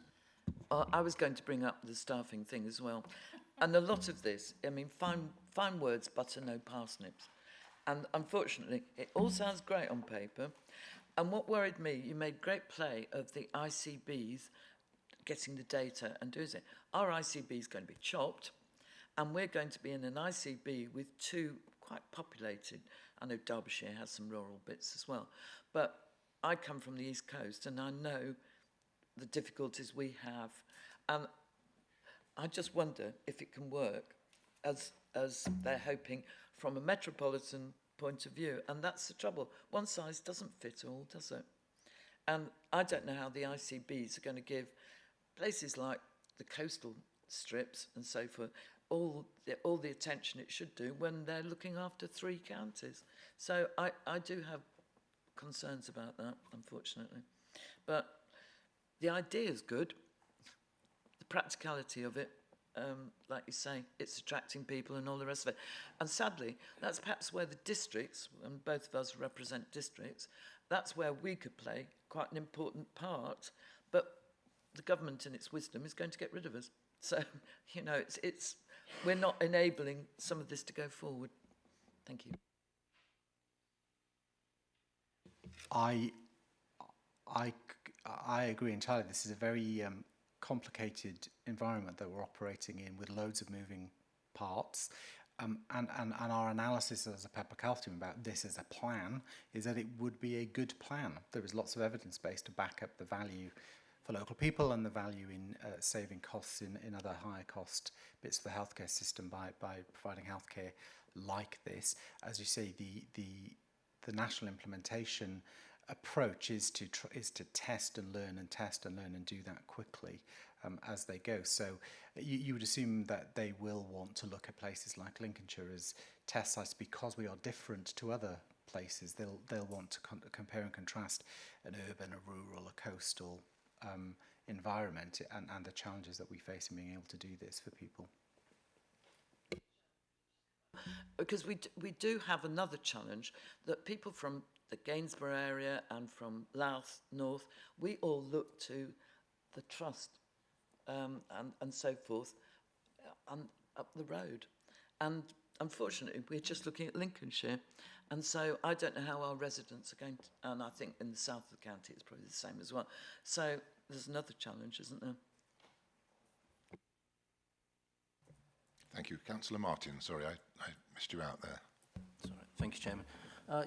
I was going to bring up the staffing thing as well. And a lot of this, I mean, fine words, butter, no parsnips. And unfortunately, it all sounds great on paper. And what worried me, you made great play of the ICBs getting the data and doing it. Our ICB is going to be chopped, and we're going to be in an ICB with two quite populated. I know Derbyshire has some rural bits as well. But I come from the East Coast, and I know the difficulties we have. And I just wonder if it can work as they're hoping from a metropolitan point of view. And that's the trouble. One size doesn't fit all, does it? And I don't know how the ICBs are going to give places like the coastal strips and so forth all the attention it should do when they're looking after 3 counties. So I do have concerns about that, unfortunately. But the idea is good. The practicality of it, like you say, it's attracting people and all the rest of it. And sadly, that's perhaps where the districts, and both of us represent districts, that's where we could play quite an important part. But the government, in its wisdom, is going to get rid of us. So, you know, we're not enabling some of this to go forward. Thank you. I agree entirely. This is a very complicated environment that we're operating in, with loads of moving parts. And our analysis as a public health team about this as a plan is that it would be a good plan. There is lots of evidence base to back up the value for local people and the value in saving costs in other higher cost bits of the healthcare system by providing healthcare like this. As you say, the national implementation approach is to test and learn and do that quickly as they go. So you would assume that they will want to look at places like Lincolnshire as test sites because we are different to other places. They'll want to compare and contrast an urban, a rural, a coastal environment and the challenges that we face in being able to do this for people. Because we do have another challenge that people from the Gainsborough area and from Louth North, we all look to the trust and so forth up the road. And unfortunately, we're just looking at Lincolnshire. And so I don't know how our residents are going to, and I think in the south of the county it's probably the same as well. So there's another challenge, isn't there? Thank you. Councillor Martin, sorry, I missed you out there. Sorry. Thank you, Chairman.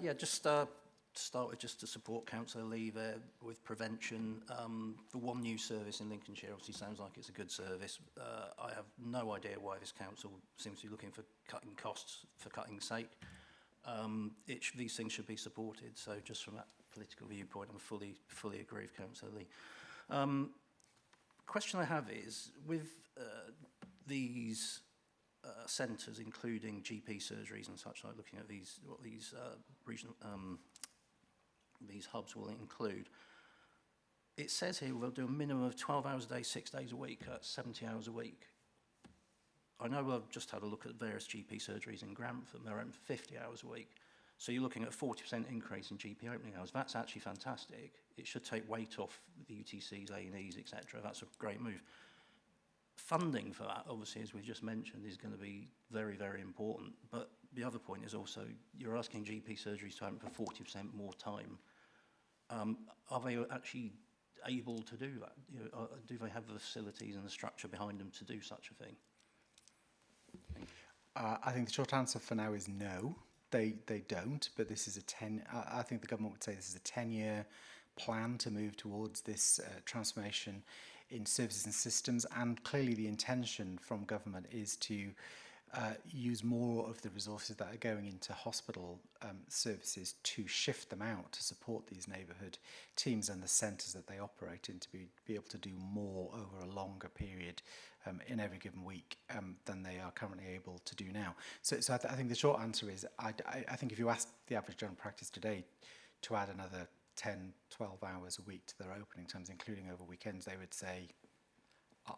Yeah, just to start with, just to support Councillor Lee there with prevention. The one new service in Lincolnshire obviously sounds like it's a good service. I have no idea why this council seems to be looking for cutting costs for cutting's sake. These things should be supported. So just from that political viewpoint, I fully agree with Councillor Lee. Question I have is, with these centres, including GP surgeries and such, like looking at what these regional these hubs will include. It says here we'll do a minimum of 12 hours a day, 6 days a week, 70 hours a week. I know I've just had a look at various GP surgeries in Grantham. They're open for 50 hours a week. So you're looking at a 40% increase in GP opening hours. That's actually fantastic. It should take weight off the UTCs, A&Es, etc. That's a great move. Funding for that, obviously, as we just mentioned, is going to be very, very important. But the other point is also, you're asking GP surgeries to open for 40% more time. Are they actually able to do that? You know, do they have the facilities and the structure behind them to do such a thing? I think the short answer for now is no. They don't, but this is I think the government would say this is a 10-year plan to move towards this transformation in services and systems, and clearly the intention from government is to use more of the resources that are going into hospital services to shift them out to support these neighbourhood teams and the centres that they operate in, to be able to do more over a longer period in every given week than they are currently able to do now. So I think the short answer is, I think if you ask the average general practice today to add another 10, 12 hours a week to their opening times, including over weekends, they would say,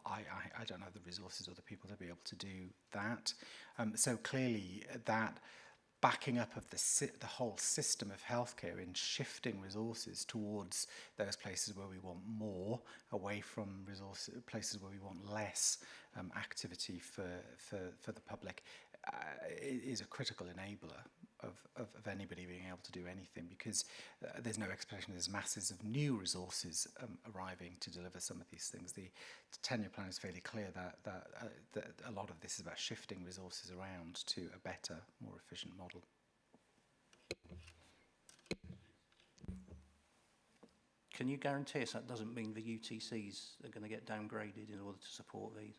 I don't have the resources or the people to be able to do that. So clearly that backing up of the whole system of healthcare in shifting resources towards those places where we want more, away from places where we want less activity for the public, is a critical enabler of anybody being able to do anything, because there's no expectation there's masses of new resources arriving to deliver some of these things. The 10-year plan is fairly clear that a lot of this is about shifting resources around to a better, more efficient model. Can you guarantee us that doesn't mean the UTCs are going to get downgraded in order to support these?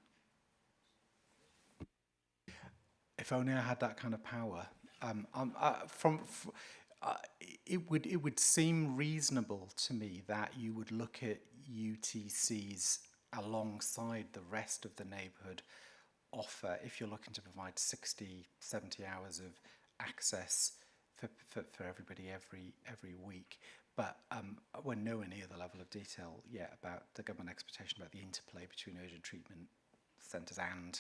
If only I had that kind of power. It would seem reasonable to me that you would look at UTCs alongside the rest of the neighbourhood offer if you're looking to provide 60, 70 hours of access for everybody every week. But we're nowhere near the level of detail yet about the government expectation about the interplay between urgent treatment centres and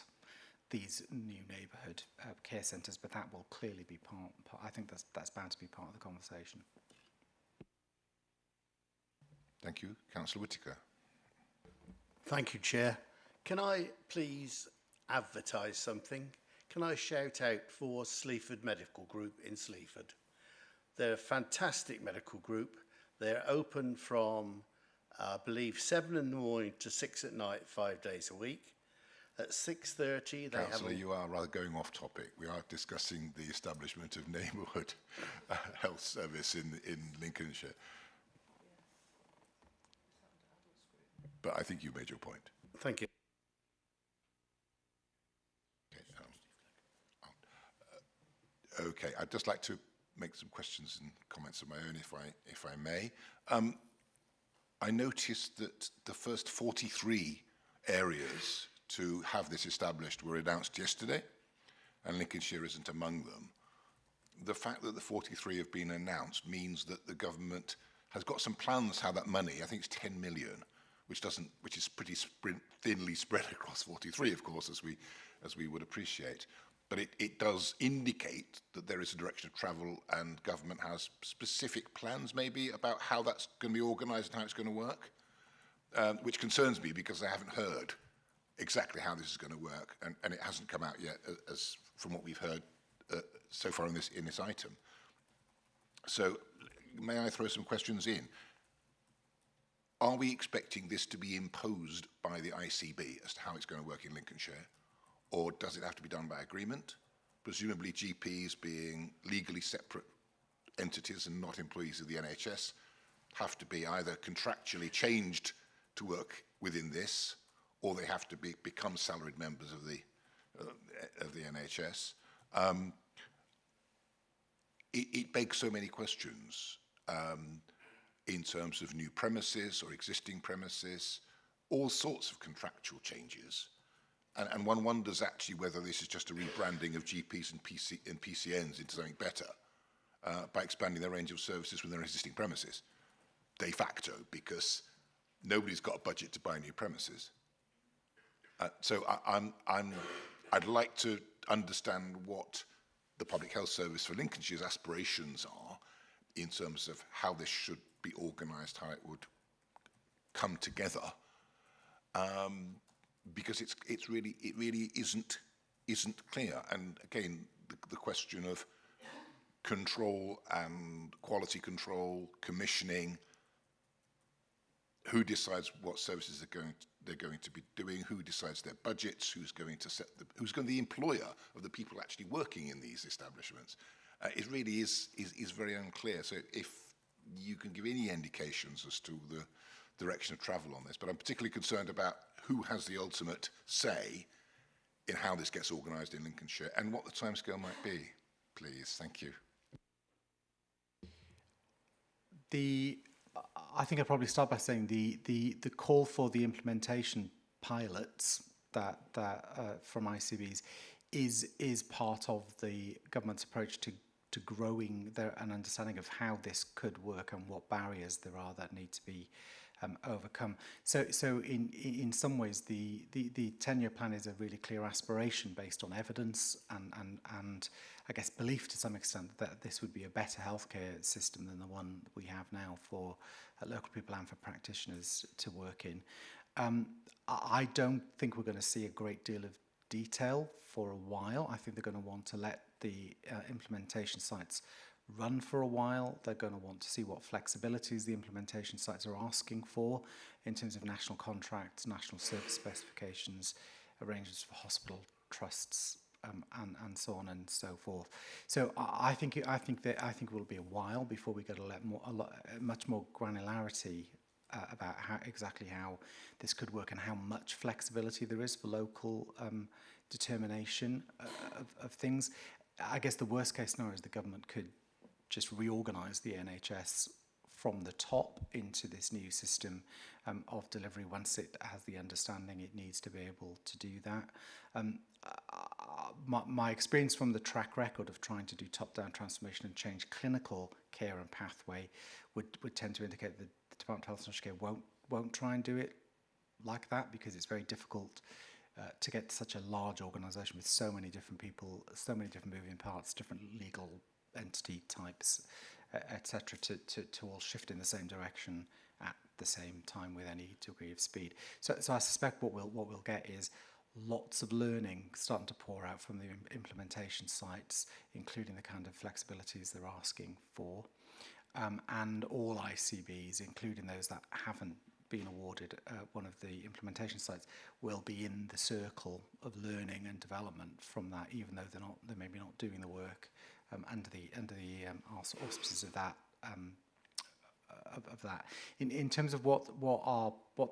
these new neighbourhood care centres, but that will clearly be part. I think that's bound to be part of the conversation. Thank you. Councillor Whittaker. Thank you, Chair. Can I please advertise something? Can I shout out for Sleaford Medical Group in Sleaford? They're a fantastic medical group. They're open from, I believe, 7 in the morning to 6 at night, 5 days a week. At 6:30, they Councillor, you are rather going off topic. We are discussing the establishment of neighbourhood health service in Lincolnshire. But I think you made your point. Thank you. Okay, okay, I'd just like to make some questions and comments of my own, if I may. I noticed that the first 43 areas to have this established were announced yesterday, and Lincolnshire isn't among them. The fact that the 43 have been announced means that the government has got some plans how that money, I think it's 10 million, which is pretty thinly spread across 43, of course, as we would appreciate. But it does indicate that there is a direction of travel, and government has specific plans maybe about how that's going to be organised and how it's going to work, which concerns me because I haven't heard exactly how this is going to work, and it hasn't come out yet as from what we've heard so far in this item. So may I throw some questions in? Are we expecting this to be imposed by the ICB as to how it's going to work in Lincolnshire? Or does it have to be done by agreement? Presumably GPs, being legally separate entities and not employees of the NHS, have to be either contractually changed to work within this, or they have to become salaried members of the NHS. It begs so many questions in terms of new premises or existing premises, all sorts of contractual changes. And one wonders actually whether this is just a rebranding of GPs and PCNs into something better by expanding their range of services within their existing premises, de facto, because nobody's got a budget to buy new premises. So I'd like to understand what the Public Health Service for Lincolnshire's aspirations are in terms of how this should be organised, how it would come together. Because it really isn't clear. And again, the question of control and quality control, commissioning, who decides what services they're going to be doing, who decides their budgets, who's going to be the employer of the people actually working in these establishments. It really is very unclear. So if you can give any indications as to the direction of travel on this, but I'm particularly concerned about who has the ultimate say in how this gets organised in Lincolnshire and what the timescale might be, please. Thank you. I think I'll probably start by saying the call for the implementation pilots that from ICBs is part of the government's approach to growing an understanding of how this could work and what barriers there are that need to be overcome. So in some ways the 10-year plan is a really clear aspiration based on evidence and I guess belief to some extent that this would be a better healthcare system than the one we have now for local people and for practitioners to work in. I don't think we're going to see a great deal of detail for a while. I think they're going to want to let the implementation sites run for a while. They're going to want to see what flexibilities the implementation sites are asking for in terms of national contracts, national service specifications, arrangements for hospital trusts, and so on and so forth. So I think it will be a while before we get much more granularity about exactly how this could work and how much flexibility there is for local determination of things. I guess the worst case scenario is the government could just reorganise the NHS from the top into this new system of delivery once it has the understanding it needs to be able to do that. My experience from the track record of trying to do top-down transformation and change clinical care and pathway would tend to indicate that the Department of Health and Social Care won't try and do it like that because it's very difficult to get such a large organisation with so many different people, so many different moving parts, different legal entity types, etc., to all shift in the same direction at the same time with any degree of speed. So I suspect what we'll get is lots of learning starting to pour out from the implementation sites, including the kind of flexibilities they're asking for, and all ICBs, including those that haven't been awarded one of the implementation sites, will be in the circle of learning and development from that, even though they're maybe not doing the work under the auspices of that. Of that, in terms of what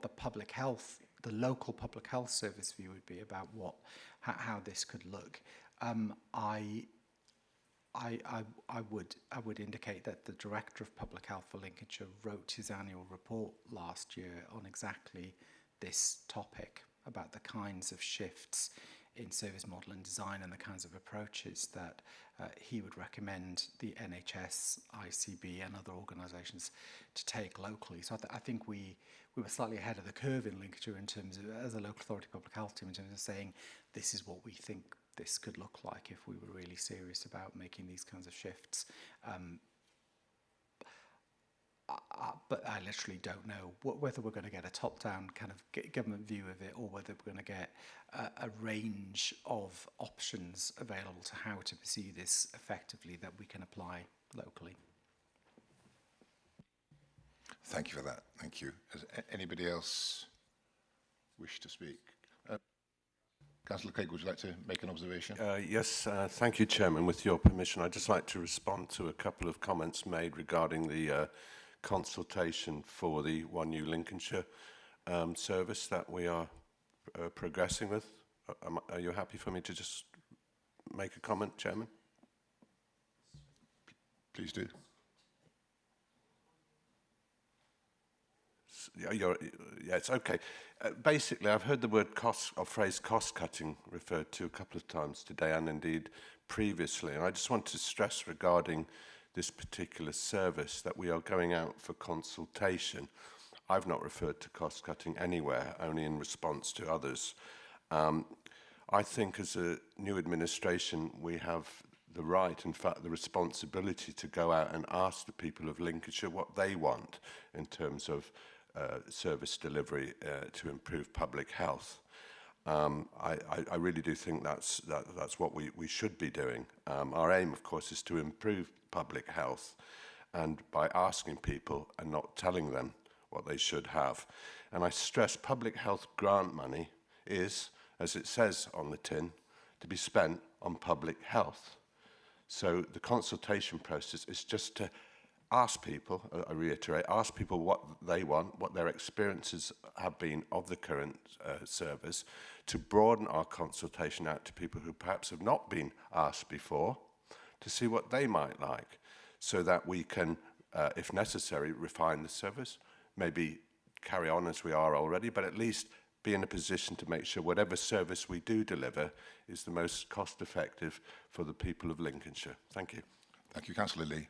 the public health, the local public health service view would be about how this could look, I would indicate that the Director of Public Health for Lincolnshire wrote his annual report last year on exactly this topic, about the kinds of shifts in service model and design and the kinds of approaches that he would recommend the NHS, ICB and other organisations to take locally. So I think we were slightly ahead of the curve in Lincolnshire in terms of, as a local authority public health team, in terms of saying this is what we think this could look like if we were really serious about making these kinds of shifts. But I literally don't know whether we're going to get a top-down kind of government view of it, or whether we're going to get a range of options available to how to pursue this effectively that we can apply locally. Thank you for that. Thank you. Does anybody else wish to speak? Councillor Craig, would you like to make an observation? Yes, thank you, Chairman. With your permission, I'd just like to respond to a couple of comments made regarding the consultation for the One New Lincolnshire service that we are progressing with. Are you happy for me to just make a comment, Chairman? Please do. Yeah, it's okay. Basically, I've heard the word cost, or phrase cost-cutting referred to a couple of times today, and indeed previously. And I just want to stress regarding this particular service that we are going out for consultation. I've not referred to cost-cutting anywhere, only in response to others. I think as a new administration, we have the right, in fact, the responsibility to go out and ask the people of Lincolnshire what they want in terms of service delivery to improve public health. I really do think that's what we should be doing. Our aim, of course, is to improve public health, and by asking people and not telling them what they should have. And I stress public health grant money is, as it says on the tin, to be spent on public health. So the consultation process is just to ask people, I reiterate, ask people what they want, what their experiences have been of the current service, to broaden our consultation out to people who perhaps have not been asked before, to see what they might like, so that we can, if necessary, refine the service, maybe carry on as we are already, but at least be in a position to make sure whatever service we do deliver is the most cost-effective for the people of Lincolnshire. Thank you. Thank you, Councillor Lee.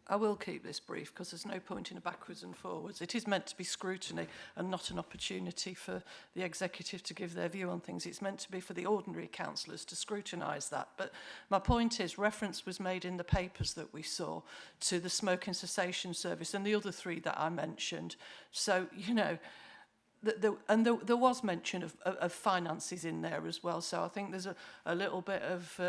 I will keep this brief because there's no point in a backwards and forwards. It is meant to be scrutiny and not an opportunity for the executive to give their view on things. It's meant to be for the ordinary councillors to scrutinise that. But my point is, reference was made in the papers that we saw to the smoking cessation service and the other three that I mentioned. So, you know, there was mention of finances in there as well. So I think there's a little bit of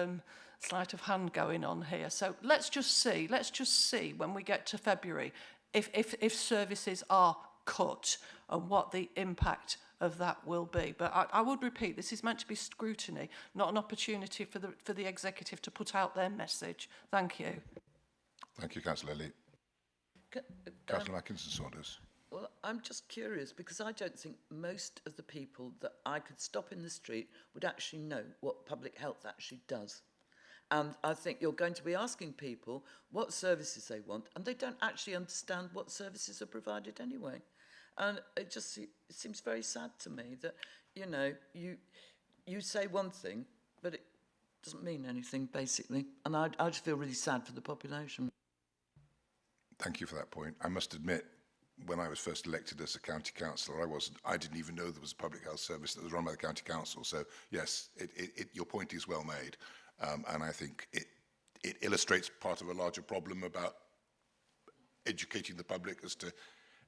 sleight of hand going on here. So let's just see when we get to February if services are cut and what the impact of that will be. But I would repeat, this is meant to be scrutiny, not an opportunity for the executive to put out their message. Thank you. Thank you, Councillor Lee. Councillor Atkinson-Saunders. Well, I'm just curious because I don't think most of the people that I could stop in the street would actually know what public health actually does. And I think you're going to be asking people what services they want, and they don't actually understand what services are provided anyway. And it seems very sad to me that, you know, you say one thing, but it doesn't mean anything, basically. And I just feel really sad for the population. Thank you for that point. I must admit, when I was first elected as a county councillor, I didn't even know there was a public health service that was run by the county council. So yes, your point is well made. And I think it illustrates part of a larger problem about educating the public as to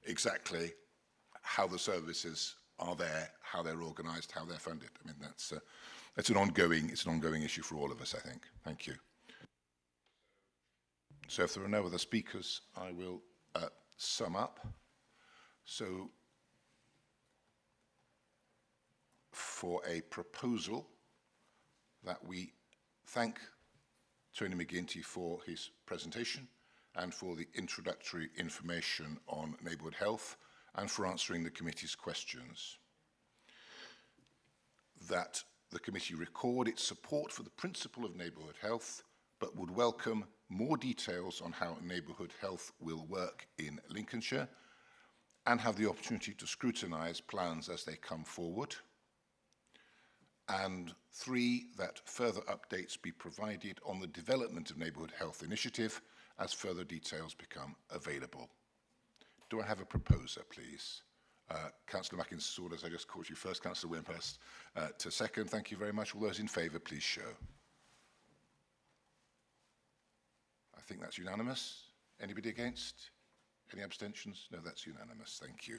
exactly how the services are there, how they're organised, how they're funded. I mean, it's an ongoing issue for all of us, I think. Thank you. So if there are no other speakers, I will sum up. So for a proposal that we thank Tony McGuinty for his presentation and for the introductory information on neighbourhood health and for answering the committee's questions. That the committee record its support for the principle of neighbourhood health but would welcome more details on how neighbourhood health will work in Lincolnshire and have the opportunity to scrutinise plans as they come forward. And 3, that further updates be provided on the development of Neighbourhood Health Initiative as further details become available. Do I have a proposer, please? Councillor Mackin-Saunders, I just called you first. Councillor Wimphurst to second. Thank you very much. All those in favour, please show. I think that's unanimous. Anybody against? Any abstentions? No, that's unanimous. Thank you.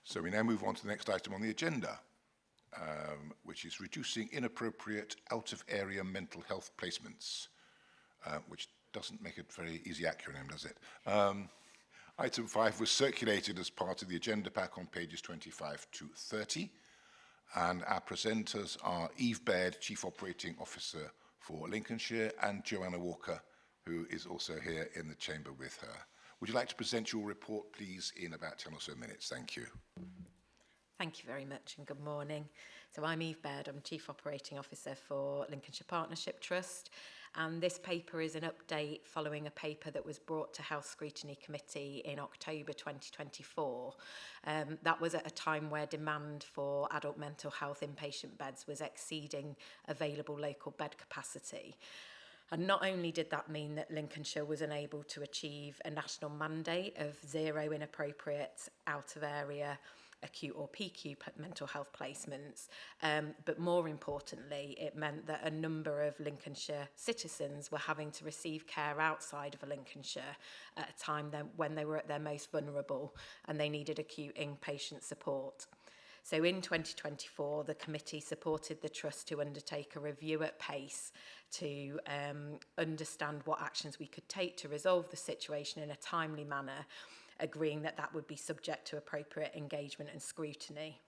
So we now move on to the next item on the agenda, which is reducing inappropriate out-of-area mental health placements, which doesn't make it a very easy acronym, does it? Item 5 was circulated as part of the agenda pack on pages 25 to 30, and our presenters are Eve Baird, Chief Operating Officer for Lincolnshire, and Joanna Walker, who is also here in the chamber with her. Would you like to present your report, please, in about 10 or so minutes? Thank you. Thank you very much and good morning. So I'm Eve Baird, I'm Chief Operating Officer for Lincolnshire Partnership Trust, and this paper is an update following a paper that was brought to Health Scrutiny Committee in October 2024. That was at a time where demand for adult mental health inpatient beds was exceeding available local bed capacity. And not only did that mean that Lincolnshire was unable to achieve a national mandate of 0 inappropriate out-of-area acute or PQ mental health placements, but more importantly, it meant that a number of Lincolnshire citizens were having to receive care outside of Lincolnshire at a time when they were at their most vulnerable and they needed acute inpatient support. So in 2024, the committee supported the Trust to undertake a review at pace to understand what actions we could take to resolve the situation in a timely manner, agreeing that that would be subject to appropriate engagement and scrutiny.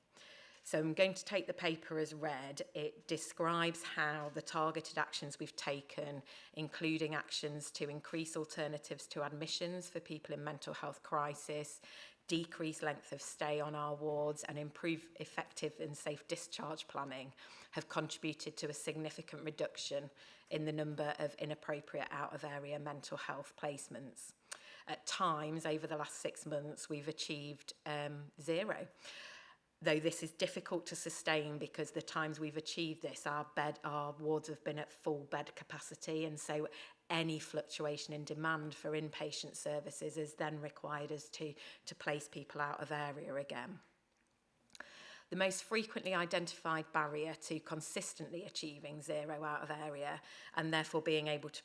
So I'm going to take the paper as read. It describes how the targeted actions we've taken, including actions to increase alternatives to admissions for people in mental health crisis, decrease length of stay on our wards and improve effective and safe discharge planning, have contributed to a significant reduction in the number of inappropriate out-of-area mental health placements. At times, over the last 6 months, we've achieved 0. Though this is difficult to sustain because the times we've achieved this, our wards have been at full bed capacity, and so any fluctuation in demand for inpatient services has then required us to place people out of area again. The most frequently identified barrier to consistently achieving 0 out of area and therefore being able to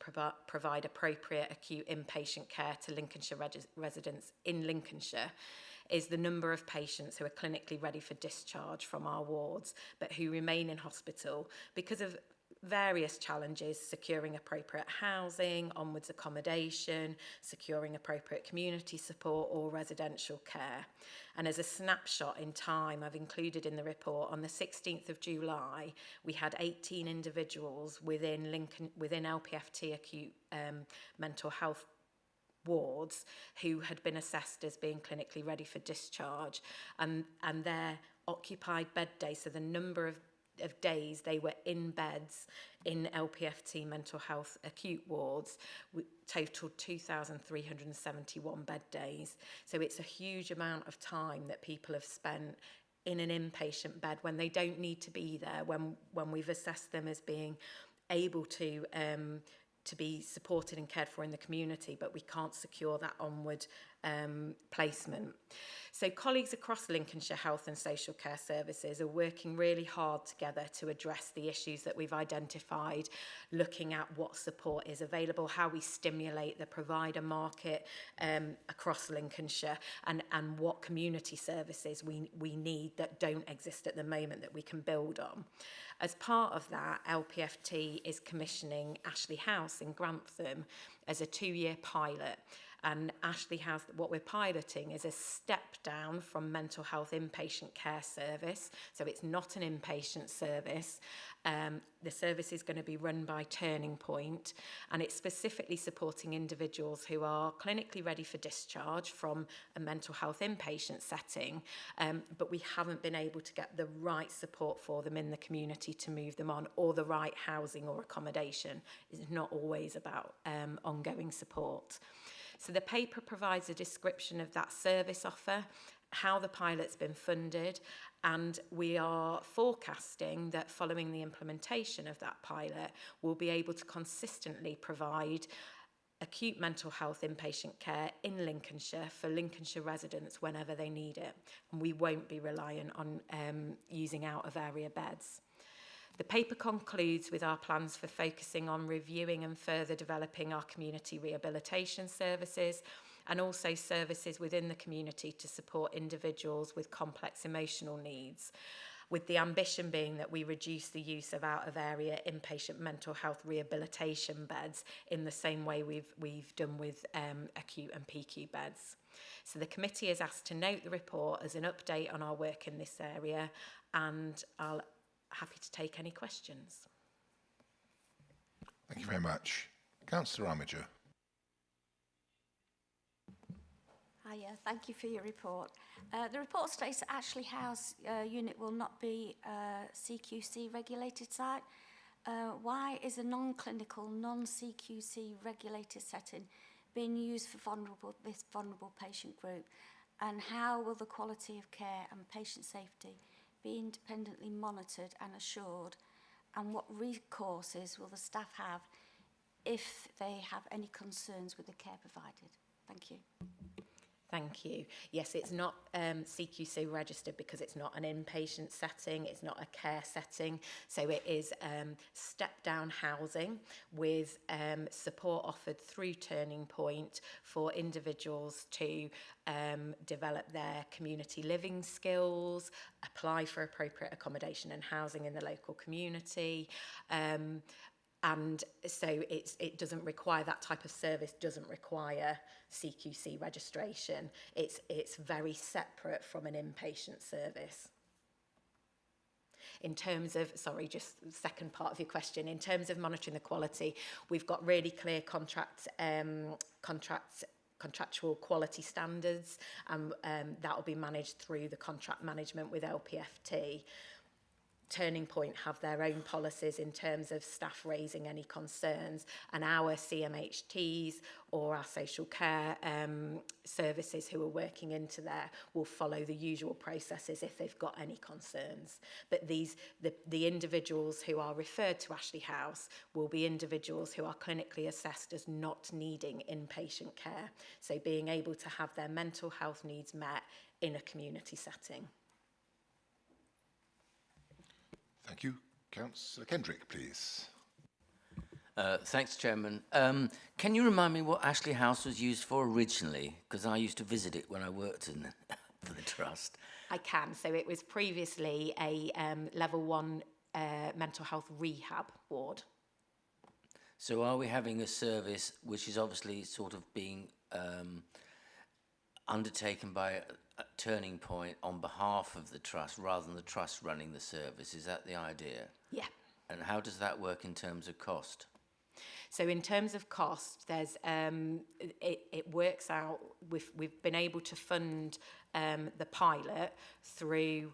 provide appropriate acute inpatient care to Lincolnshire residents in Lincolnshire is the number of patients who are clinically ready for discharge from our wards but who remain in hospital because of various challenges: securing appropriate housing, onwards accommodation, securing appropriate community support or residential care. And as a snapshot in time, I've included in the report, on the 16th of July, we had 18 individuals within LPFT acute mental health wards who had been assessed as being clinically ready for discharge, and their occupied bed days, so the number of days they were in beds in LPFT mental health acute wards, totaled 2,371 bed days. So it's a huge amount of time that people have spent in an inpatient bed when they don't need to be there, when we've assessed them as being able to be supported and cared for in the community, but we can't secure that onward placement. So colleagues across Lincolnshire Health and Social Care Services are working really hard together to address the issues that we've identified, looking at what support is available, how we stimulate the provider market across Lincolnshire, and what community services we need that don't exist at the moment that we can build on. As part of that, LPFT is commissioning Ashley House in Grantham as a 2-year pilot, And Ashley House, what we're piloting is a step down from mental health inpatient care service. So it's not an inpatient service. The service is going to be run by Turning Point, and it's specifically supporting individuals who are clinically ready for discharge from a mental health inpatient setting, but we haven't been able to get the right support for them in the community to move them on, or the right housing or accommodation. It's not always about ongoing support. So the paper provides a description of that service offer, how the pilot's been funded, and we are forecasting that following the implementation of that pilot, we'll be able to consistently provide acute mental health inpatient care in Lincolnshire for Lincolnshire residents whenever they need it. And we won't be reliant on using out-of-area beds. The paper concludes with our plans for focusing on reviewing and further developing our community rehabilitation services, and also services within the community to support individuals with complex emotional needs, with the ambition being that we reduce the use of out-of-area inpatient mental health rehabilitation beds in the same way we've done with acute and PQ beds. So the committee is asked to note the report as an update on our work in this area, and I'll happy to take any questions. Thank you very much. Councillor Armiger. Hiya, thank you for your report. The report states that Ashley House unit will not be a CQC regulated site. Why is a non-clinical, non-CQC regulated setting being used for this vulnerable patient group? And how will the quality of care and patient safety be independently monitored and assured? And what recourses will the staff have if they have any concerns with the care provided? Thank you. Thank you. Yes, it's not CQC registered because it's not an inpatient setting, it's not a care setting. So it is step-down housing with support offered through Turning Point for individuals to develop their community living skills, apply for appropriate accommodation and housing in the local community. And so it doesn't require, that type of service doesn't require CQC registration. It's very separate from an inpatient service. In terms of, sorry, just the second part of your question, in terms of monitoring the quality, we've got really clear contractual quality standards, and that will be managed through the contract management with LPFT. Turning Point have their own policies in terms of staff raising any concerns, and our CMHTs or our social care services who are working into there will follow the usual processes if they've got any concerns. But the individuals who are referred to Ashley House will be individuals who are clinically assessed as not needing inpatient care, so being able to have their mental health needs met in a community setting. Thank you. Councillor Kendrick, please. Thanks, Chairman. Can you remind me what Ashley House was used for originally? Because I used to visit it when I worked for the Trust. I can. So it was previously a level 1 mental health rehab ward. So are we having a service which is obviously sort of being undertaken by a Turning Point on behalf of the Trust rather than the Trust running the service? Is that the idea? Yeah. And how does that work in terms of cost? So in terms of cost, there's it works out. We've been able to fund the pilot through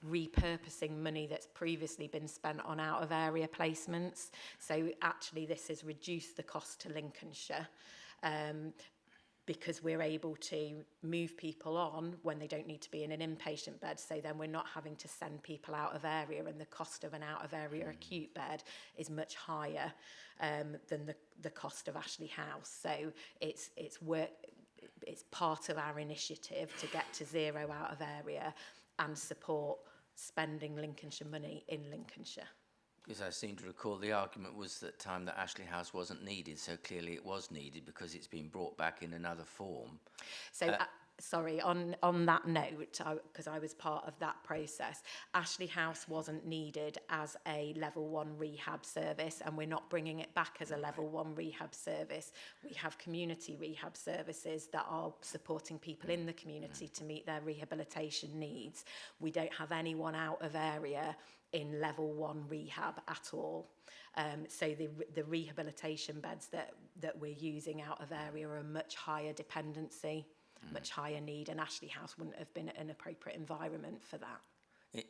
repurposing money that's previously been spent on out-of-area placements. So actually this has reduced the cost to Lincolnshire because we're able to move people on when they don't need to be in an inpatient bed. So then we're not having to send people out of area, and the cost of an out-of-area acute bed is much higher than the cost of Ashley House. So it's part of our initiative to get to zero out of area and support spending Lincolnshire money in Lincolnshire. Because I seem to recall the argument was that time that Ashley House wasn't needed, so clearly it was needed because it's been brought back in another form. So sorry, on that note, because I was part of that process, Ashley House wasn't needed as a level 1 rehab service, and we're not bringing it back as a level 1 rehab service. We have community rehab services that are supporting people in the community to meet their rehabilitation needs. We don't have anyone out of area in level 1 rehab at all. So the rehabilitation beds that we're using out of area are a much higher dependency, much higher need, and Ashley House wouldn't have been an appropriate environment for that.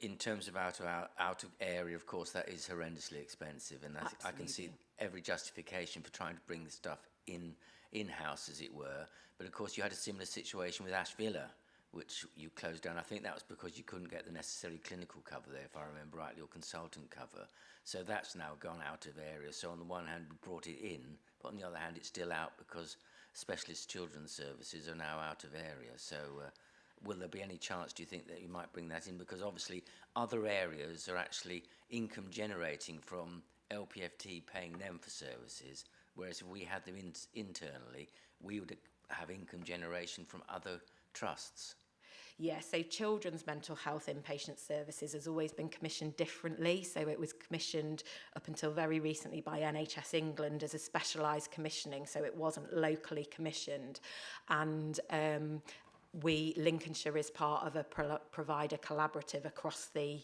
In terms of out of area, of course, that is horrendously expensive, and I can see every justification for trying to bring the stuff in-house, as it were. But of course, you had a similar situation with Ash Villa, which you closed down. I think that was because you couldn't get the necessary clinical cover there, if I remember rightly, or consultant cover. So that's now gone out of area. So on the one hand, we brought it in, but on the other hand, it's still out because specialist children's services are now out of area. So will there be any chance, do you think, that you might bring that in? Because obviously other areas are actually income generating from LPFT paying them for services, whereas if we had them internally, we would have income generation from other trusts. Yeah, so children's mental health inpatient services has always been commissioned differently. So it was commissioned up until very recently by NHS England as a specialised commissioning, so it wasn't locally commissioned. And Lincolnshire is part of a provider collaborative across the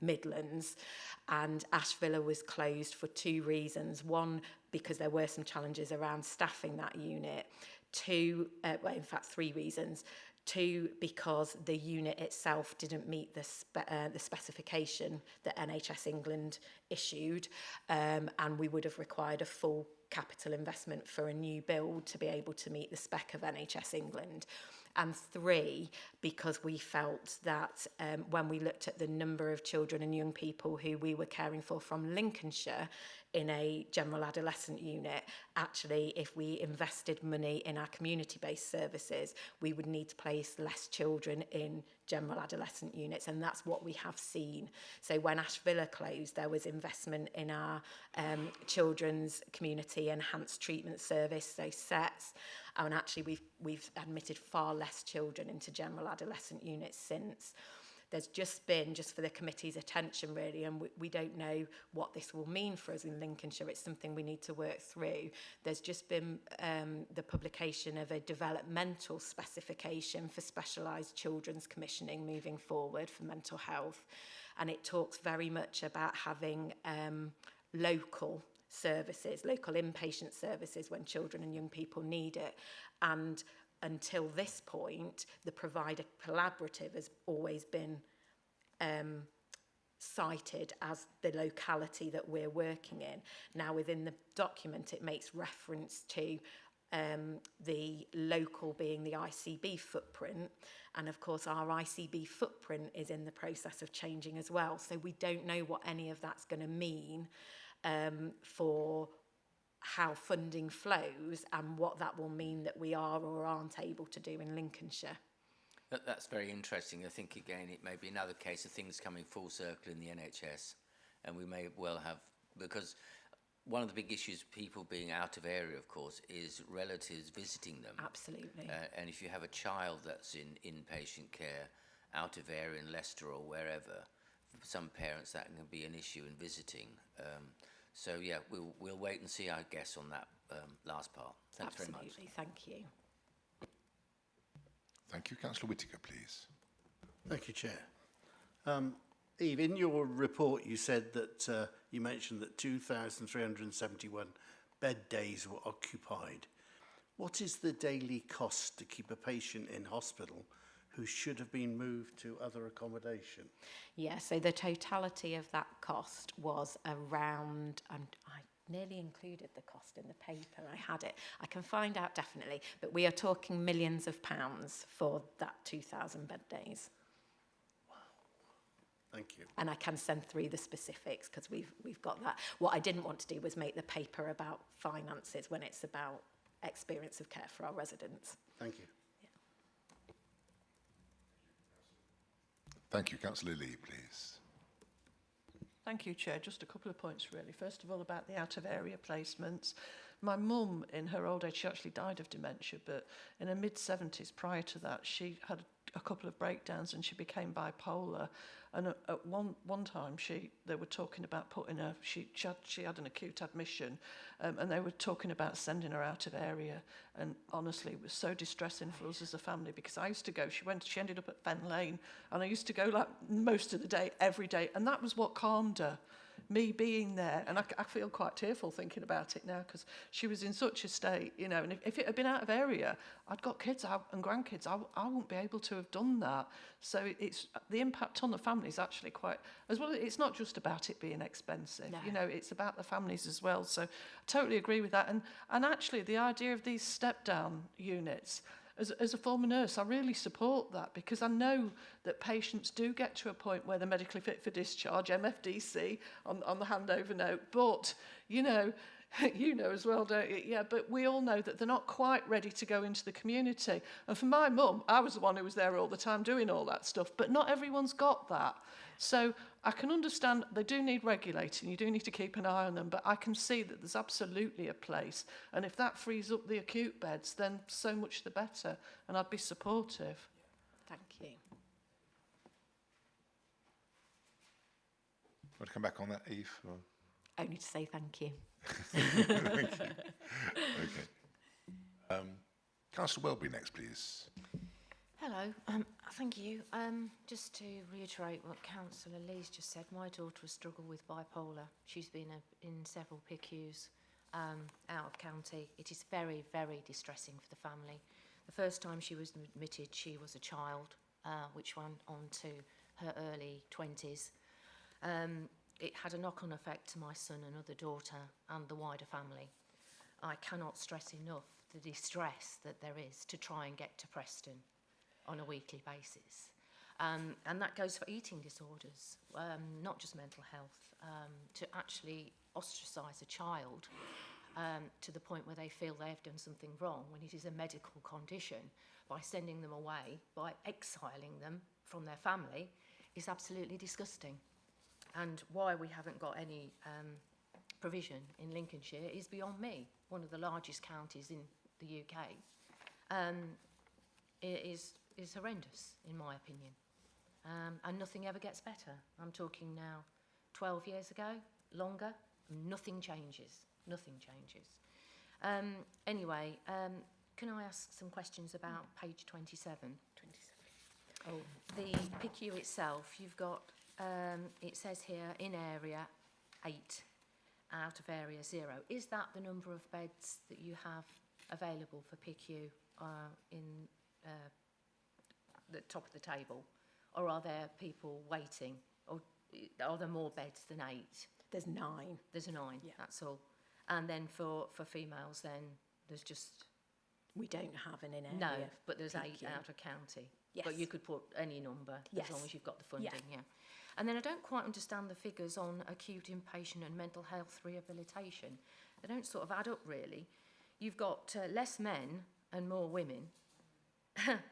Midlands, and Ash Villa was closed for 2 reasons. One, because there were some challenges around staffing that unit. 2, well, in fact 3 reasons. 2, because the unit itself didn't meet the specification that NHS England issued, and we would have required a full capital investment for a new build to be able to meet the spec of NHS England. And 3, because we felt that when we looked at the number of children and young people who we were caring for from Lincolnshire in a general adolescent unit, actually, if we invested money in our community-based services, we would need to place less children in general adolescent units, and that's what we have seen. So when Ash Villa closed, there was investment in our children's community enhanced treatment service, so SETS, and actually we've admitted far less children into general adolescent units since. There's just been, just for the committee's attention really, and we don't know what this will mean for us in Lincolnshire, it's something we need to work through. There's just been the publication of a developmental specification for specialised children's commissioning moving forward for mental health, and it talks very much about having local services, local inpatient services when children and young people need it. And until this point, the provider collaborative has always been cited as the locality that we're working in. Now, within the document, it makes reference to the local being the ICB footprint. And of course, our ICB footprint is in the process of changing as well. So we don't know what any of that's going to mean for how funding flows and what that will mean that we are or aren't able to do in Lincolnshire. That's very interesting. I think, again, it may be another case of things coming full circle in the NHS, and we may well have, because one of the big issues, people being out of area, of course, is relatives visiting them. Absolutely. And if you have a child that's in inpatient care, out of area in Leicester or wherever, for some parents that can be an issue in visiting. So yeah, we'll wait and see, I guess, on that last part. Thanks very much. Absolutely, thank you. Thank you. Councillor Whittaker, please. Thank you, Chair. Eve, in your report, you said that you mentioned that 2,371 bed days were occupied. What is the daily cost to keep a patient in hospital who should have been moved to other accommodation? Yeah, so the totality of that cost was around, I nearly included the cost in the paper, I had it. I can find out definitely, but we are talking millions of pounds for that 2,000 bed days. Wow, thank you. And I can send through the specifics because we've got that. What I didn't want to do was make the paper about finances when it's about experience of care for our residents. Thank you. Thank you. Councillor Lee, please. Thank you, Chair. Just a couple of points, really. First of all, about the out-of-area placements. My mum, in her old age, she actually died of dementia, but in her mid-70s prior to that, she had a couple of breakdowns and she became bipolar. And at one time, they were talking about putting her, she had an acute admission, and they were talking about sending her out of area. And honestly, it was so distressing for us as a family, because I used to go, she ended up at Fen Lane, and I used to go like most of the day, every day, and that was what calmed her. Me being there, and I feel quite tearful thinking about it now, because she was in such a state, you know, and if it had been out of area, I'd got kids out and grandkids, I wouldn't be able to have done that. So it's the impact on the family is actually quite, as well, it's not just about it being expensive, you know, it's about the families as well. So I totally agree with that. And actually the idea of these step down units, as a former nurse, I really support that, because I know that patients do get to a point where they're medically fit for discharge, MFDC, on the handover note. But, you know as well, don't you? Yeah, but we all know that they're not quite ready to go into the community. And for my mum, I was the one who was there all the time doing all that stuff, but not everyone's got that. So I can understand they do need regulating, you do need to keep an eye on them, but I can see that there's absolutely a place. And if that frees up the acute beds, then so much the better. And I'd be supportive. Thank you. Want to come back on that, Eve? Or? Only to say thank you. Thank you. Okay. Councillor Welby next, please. Hello, thank you. Just to reiterate what Councillor Lee's just said, my daughter has struggled with bipolar. She's been in several PICUs out of county. It is very, very distressing for the family. The first time she was admitted, she was a child, which went on to her early 20s. It had a knock-on effect to my son and other daughter and the wider family. I cannot stress enough the distress that there is to try and get to Preston on a weekly basis. And that goes for eating disorders, not just mental health. To actually ostracise a child to the point where they feel they've done something wrong when it is a medical condition, by sending them away, by exiling them from their family, is absolutely disgusting. And why we haven't got any provision in Lincolnshire is beyond me. One of the largest counties in the UK. It is horrendous, in my opinion. And nothing ever gets better. I'm talking now 12 years ago, longer, nothing changes. Nothing changes. Anyway, can I ask some questions about page 27? 27. Oh. The PICU itself, you've got, it says here, in area 8, out of area 0. Is that the number of beds that you have available for PICU in the top of the table? Or are there people waiting? Or are there more beds than 8? There's 9. There's 9, yeah. That's all. And then for females, then there's just... We don't have an in-area. No, but there's PICU. 8 out of county. Yes. But you could put any number, yes. as long as you've got the funding, yeah. And then I don't quite understand the figures on acute inpatient and mental health rehabilitation. They don't sort of add up, really. You've got less men and more women.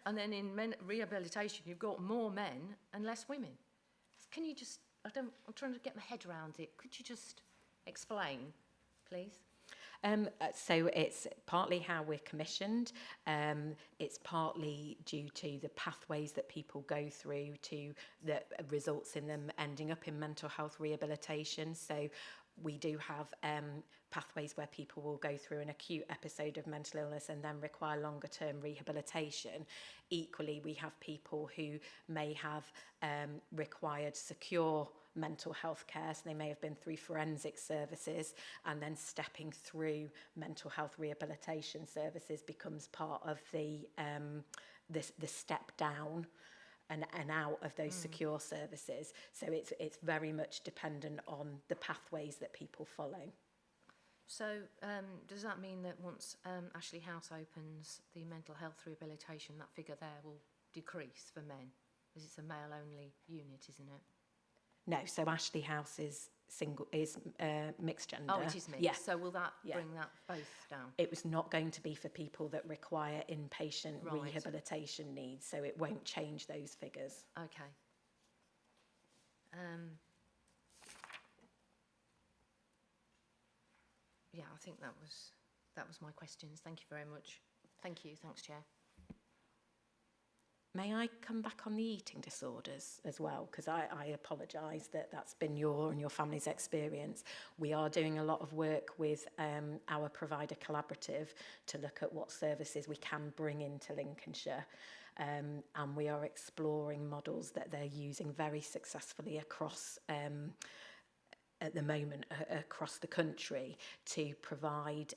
And then in rehabilitation, you've got more men and less women. Can you just... I'm trying to get my head around it. Could you just explain, please? So it's partly how we're commissioned. It's partly due to the pathways that people go through to that results in them ending up in mental health rehabilitation. So we do have pathways where people will go through an acute episode of mental illness and then require longer term rehabilitation. Equally, we have people who may have required secure mental health care, so they may have been through forensic services, and then stepping through mental health rehabilitation services becomes part of the step down and out of those secure services. So it's very much dependent on the pathways that people follow. So does that mean that once Ashley House opens the mental health rehabilitation, that figure there will decrease for men? Because it's a male-only unit, isn't it? No, so Ashley House is mixed gender. Oh, it is mixed. Yeah. So will that bring that both down? It was not going to be for people that require inpatient Right. rehabilitation needs, so it won't change those figures. Okay. yeah, I think that was my questions. Thank you very much. Thank you. Thanks, Chair. May I come back on the eating disorders as well? Because I apologise that that's been your and your family's experience. We are doing a lot of work with our provider collaborative to look at what services we can bring into Lincolnshire. And we are exploring models that they're using very successfully across at the moment across the country to provide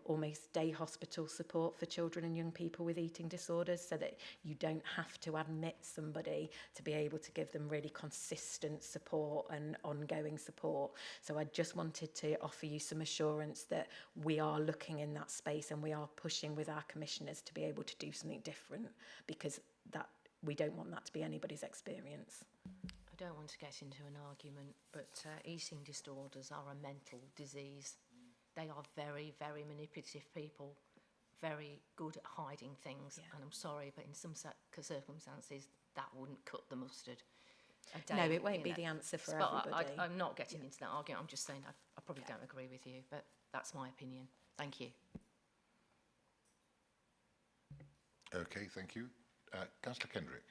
almost day hospital support for children and young people with eating disorders, so that you don't have to admit somebody to be able to give them really consistent support and ongoing support. So I just wanted to offer you some assurance that we are looking in that space and we are pushing with our commissioners to be able to do something different, because that we don't want that to be anybody's experience. I don't want to get into an argument, but eating disorders are a mental disease. They are very, very manipulative people, very good at hiding things. Yeah. And I'm sorry, but in some circumstances, that wouldn't cut the mustard. No, it won't be the answer for everybody. I'm not getting into that argument. I'm just saying I probably don't agree with you, but that's my opinion. Thank you. Okay, thank you. Councillor Kendrick.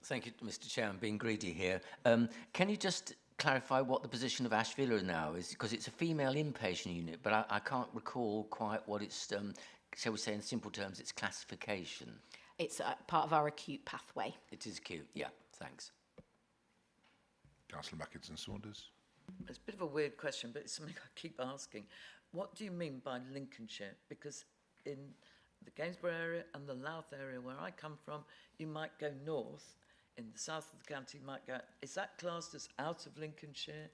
Thank you, Mr. Chair. I'm being greedy here. Can you just clarify what the position of Ash Villa now is? Because it's a female inpatient unit, but I can't recall quite what it's, shall we say in simple terms, its classification. It's part of our acute pathway. It is acute, yeah. Thanks. Councillor Mackinson-Saunders. It's a bit of a weird question, but it's something I keep asking. What do you mean by Lincolnshire? Because in the Gainsborough area and the Louth area where I come from, you might go north. In the south of the county, you might go... Is that classed as out of Lincolnshire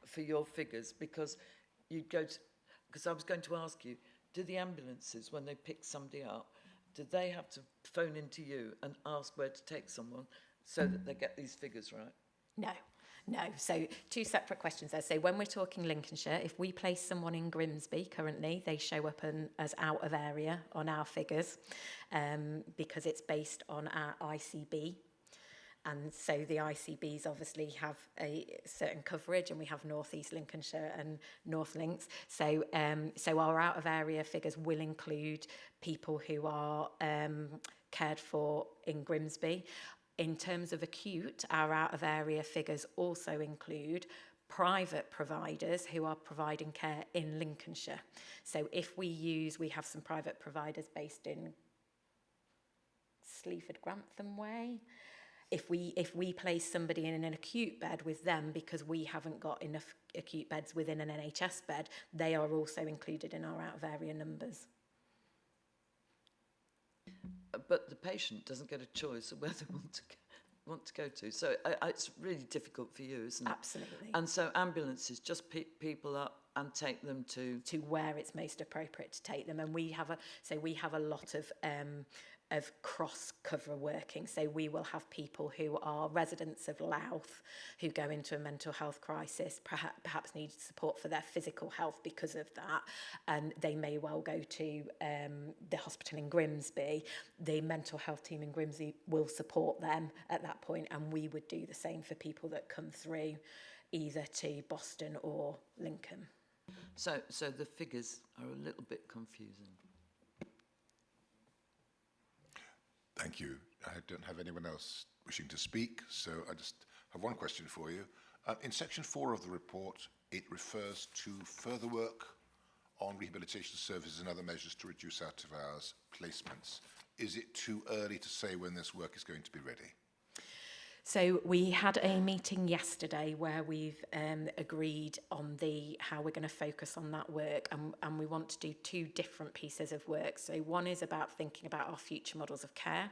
for your figures? Because you'd go to... Because I was going to ask you, do the ambulances, when they pick somebody up, do they have to phone into you and ask where to take someone so that they get these figures right? No. So two separate questions there. So when we're talking Lincolnshire, if we place someone in Grimsby currently, they show up as out of area on our figures because it's based on our ICB. And so the ICBs obviously have a certain coverage, and we have North East Lincolnshire and North Links. So our out of area figures will include people who are cared for in Grimsby. In terms of acute, our out of area figures also include private providers who are providing care in Lincolnshire. So if we have some private providers based in Sleaford Grantham Way. If we place somebody in an acute bed with them because we haven't got enough acute beds within an NHS bed, they are also included in our out of area numbers. But the patient doesn't get a choice of where they want to go to. So it's really difficult for you, isn't it? Absolutely. And so ambulances just pick people up and take them to where it's most appropriate to take them. And we have a lot of cross-cover working. So we will have people who are residents of Louth who go into a mental health crisis, perhaps need support for their physical health because of that, and they may well go to the hospital in Grimsby. The mental health team in Grimsby will support them at that point, and we would do the same for people that come through either to Boston or Lincoln. So the figures are a little bit confusing. Thank you. I don't have anyone else wishing to speak, so I just have one question for you. In section 4 of the report, it refers to further work on rehabilitation services and other measures to reduce out-of-hours placements. Is it too early to say when this work is going to be ready? So we had a meeting yesterday where we've agreed on how we're going to focus on that work, and we want to do two different pieces of work. So one is about thinking about our future models of care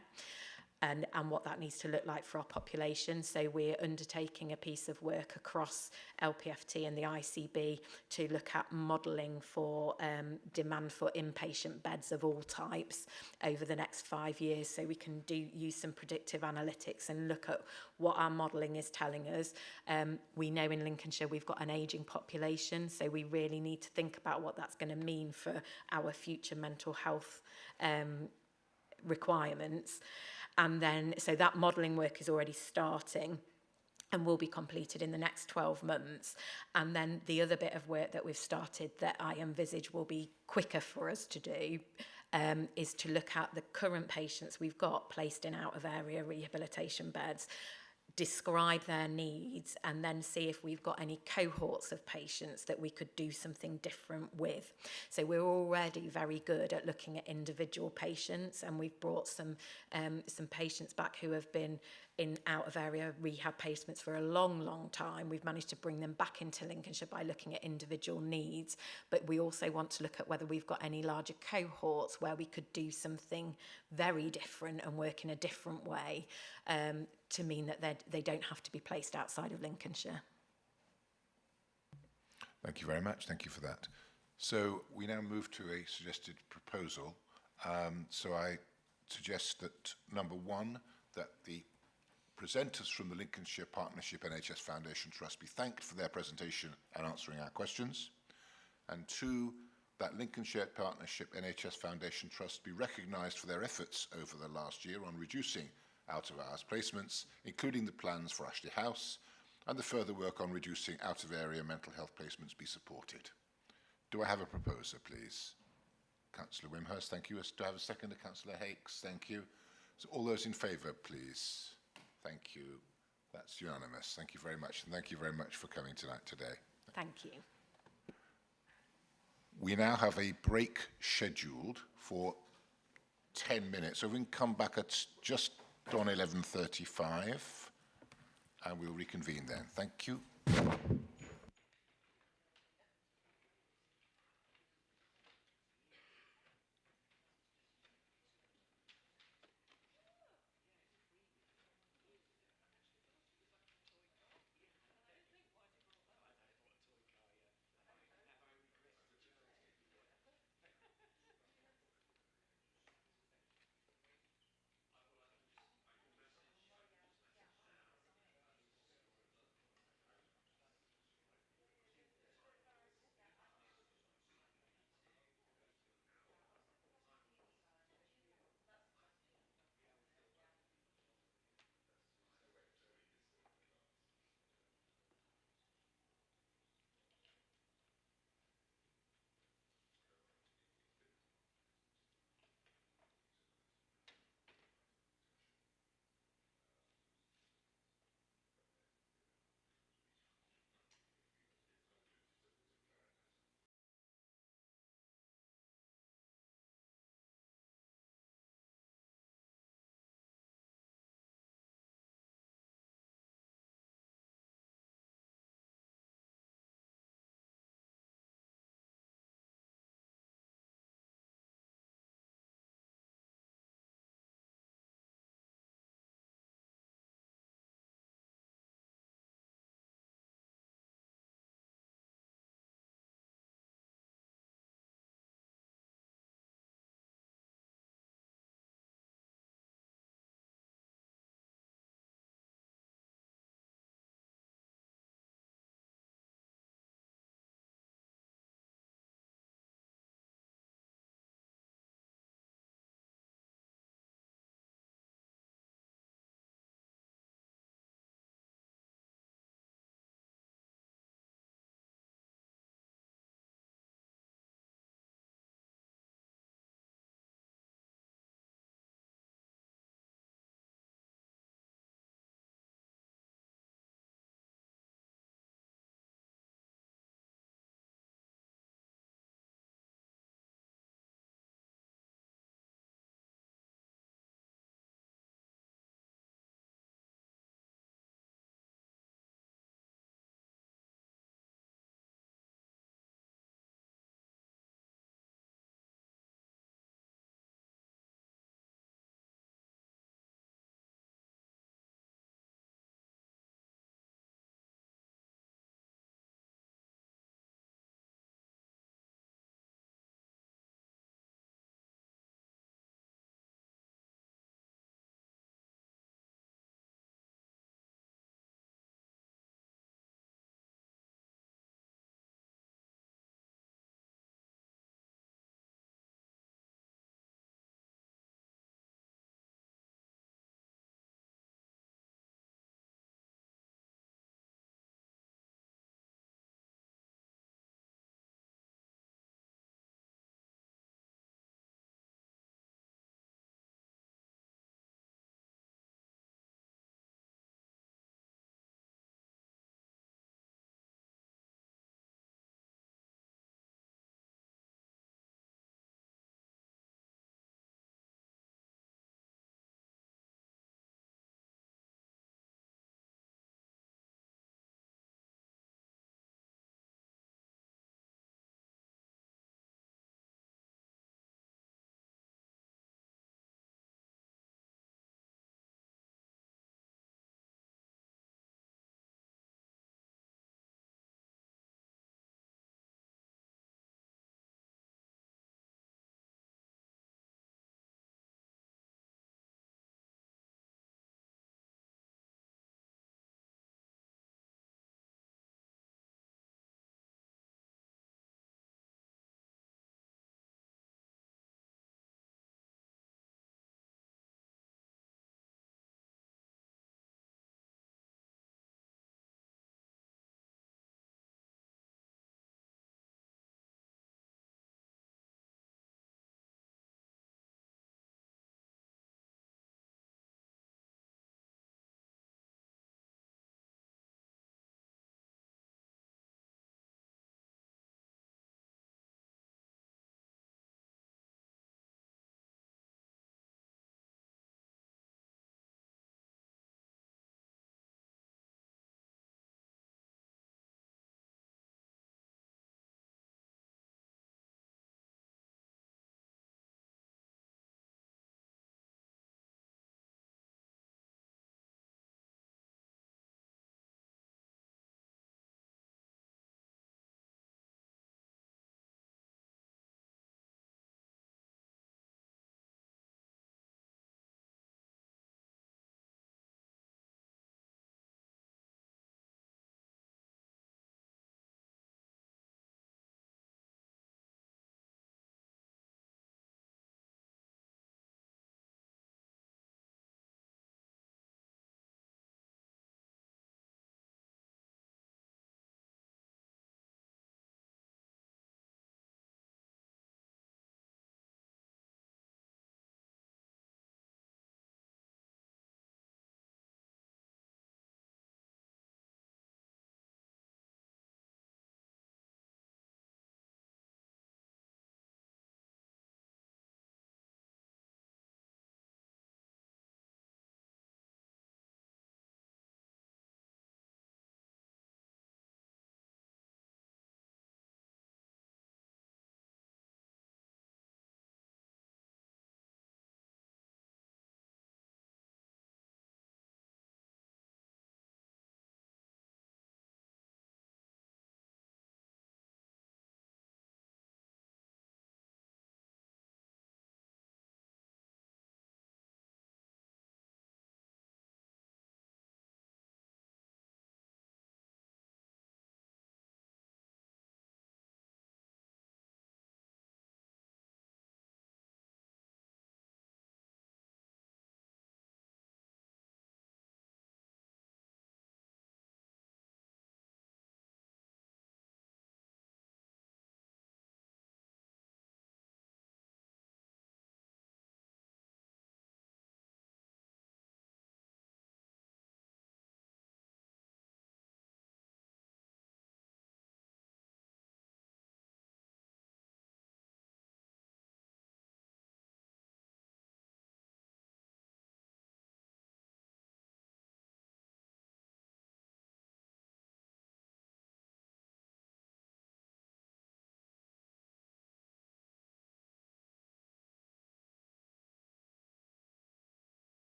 and what that needs to look like for our population. So we're undertaking a piece of work across LPFT and the ICB to look at modelling for demand for inpatient beds of all types over the next 5 years, so we can use some predictive analytics and look at what our modelling is telling us. We know in Lincolnshire we've got an ageing population, so we really need to think about what that's going to mean for our future mental health requirements. And then, so that modelling work is already starting. and will be completed in the next 12 months. And then the other bit of work that we've started that I envisage will be quicker for us to do is to look at the current patients we've got placed in out-of-area rehabilitation beds, describe their needs, and then see if we've got any cohorts of patients that we could do something different with. So we're already very good at looking at individual patients, and we've brought some patients back who have been in out-of-area rehab placements for a long time. We've managed to bring them back into Lincolnshire by looking at individual needs, but we also want to look at whether we've got any larger cohorts where we could do something very different and work in a different way to mean that they don't have to be placed outside of Lincolnshire. Thank you very much. Thank you for that. So we now move to a suggested proposal. So I suggest that number one, that the presenters from the Lincolnshire Partnership NHS Foundation Trust be thanked for their presentation and answering our questions. And two, that Lincolnshire Partnership NHS Foundation Trust be recognised for their efforts over the last year on reducing out-of-hours placements, including the plans for Ashley House, and the further work on reducing out-of-area mental health placements be supported. Do I have a proposer, please? Councillor Wimhurst, thank you. Do I have a seconder? Councillor Hakes, thank you. So all those in favour, please. Thank you. That's unanimous. Thank you very much. And thank you very much for coming tonight today. Thank you. We now have a break scheduled for 10 minutes. So we can come back at just on 11:35 and we'll reconvene then. Thank you.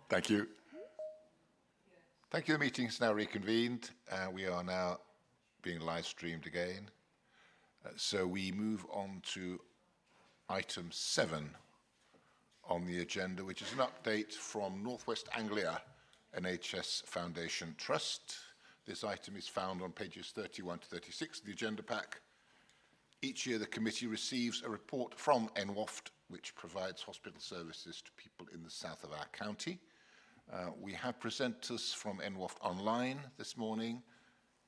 Thank you. Thank you. The meeting is now reconvened. We are now being live streamed again. So we move on to item 7 on the agenda, which is an update from North West Anglia NHS Foundation Trust. This item is found on pages 31 to 36 of the agenda pack. Each year, the committee receives a report from NWAFT, which provides hospital services to people in the south of our county. We have presenters from NWAFT online this morning.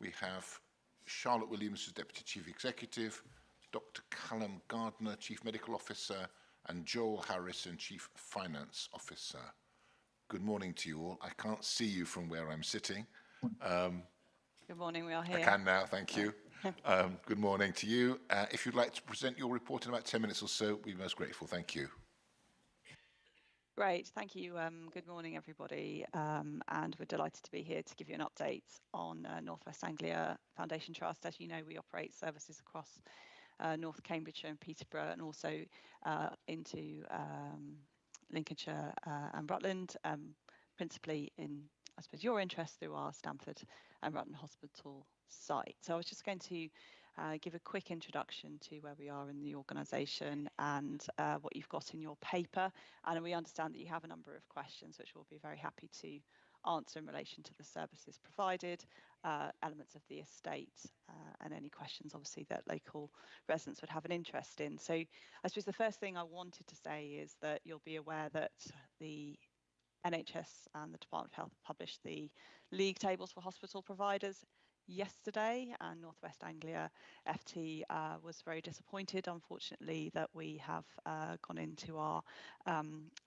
We have Charlotte Williams, who's Deputy Chief Executive, Dr. Callum Gardner, Chief Medical Officer, and Joel Harrison, Chief Finance Officer. Good morning to you all. I can't see you from where I'm sitting. Good morning, we are here. I can now, thank you. Good morning to you. If you'd like to present your report in about 10 minutes or so, we'd be most grateful. Thank you. Great, thank you. Good morning, everybody. And we're delighted to be here to give you an update on North West Anglia Foundation Trust. As you know, we operate services across North Cambridgeshire and Peterborough, and also into Lincolnshire and Rutland, principally in, I suppose, your interest through our Stamford and Rutland Hospital site. So I was just going to give a quick introduction to where we are in the organisation and what you've got in your paper. And we understand that you have a number of questions, which we'll be very happy to answer in relation to the services provided, elements of the estate, and any questions, obviously, that local residents would have an interest in. So I suppose the first thing I wanted to say is that you'll be aware that the NHS and the Department of Health published the league tables for hospital providers yesterday, and North West Anglia FT was very disappointed, unfortunately, that we have gone into our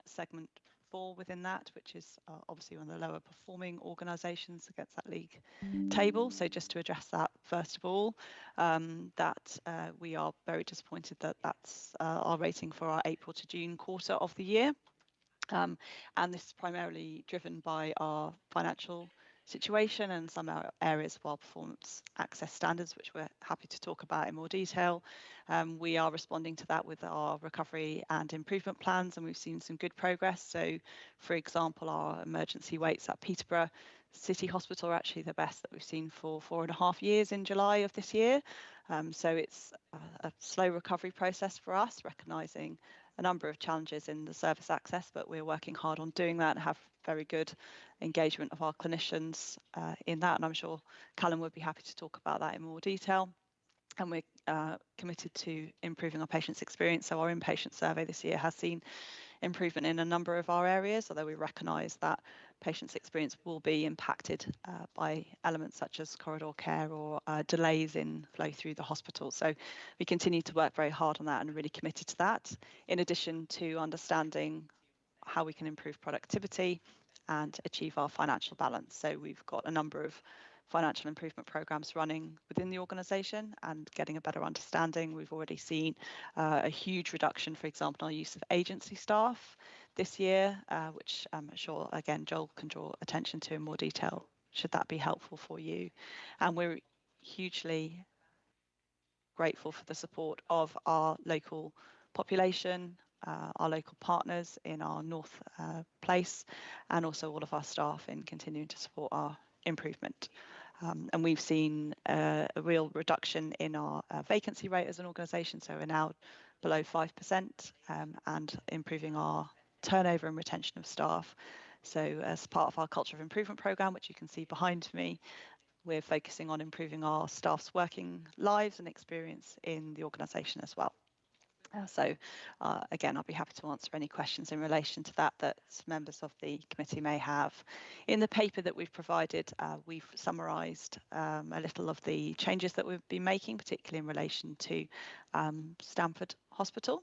segment 4 within that, which is obviously one of the lower performing organisations against that league table. So just to address that, first of all, that we are very disappointed that that's our rating for our April to June quarter of the year. And this is primarily driven by our financial situation and some areas of our performance access standards, which we're happy to talk about in more detail. We are responding to that with our recovery and improvement plans, and we've seen some good progress. So, for example, our emergency waits at Peterborough City Hospital are actually the best that we've seen for 4.5 years in July of this year. So it's a slow recovery process for us, recognising a number of challenges in the service access, but we're working hard on doing that and have very good engagement of our clinicians in that. And I'm sure Callum would be happy to talk about that in more detail. And we're committed to improving our patients' experience. So our inpatient survey this year has seen improvement in a number of our areas, although we recognise that patients' experience will be impacted by elements such as corridor care or delays in flow through the hospital. So we continue to work very hard on that and are really committed to that, in addition to understanding how we can improve productivity and achieve our financial balance. So we've got a number of financial improvement programs running within the organisation and getting a better understanding. We've already seen a huge reduction, for example, in our use of agency staff this year, which I'm sure, again, Joel can draw attention to in more detail, should that be helpful for you. And we're hugely grateful for the support of our local population, our local partners in our North Place, and also all of our staff in continuing to support our improvement. And we've seen a real reduction in our vacancy rate as an organisation, so we're now below 5%, and improving our turnover and retention of staff. So as part of our culture of improvement programme, which you can see behind me, we're focusing on improving our staff's working lives and experience in the organisation as well. So again, I'll be happy to answer any questions in relation to that members of the committee may have. In the paper that we've provided, we've summarised a little of the changes that we've been making, particularly in relation to Stamford Hospital.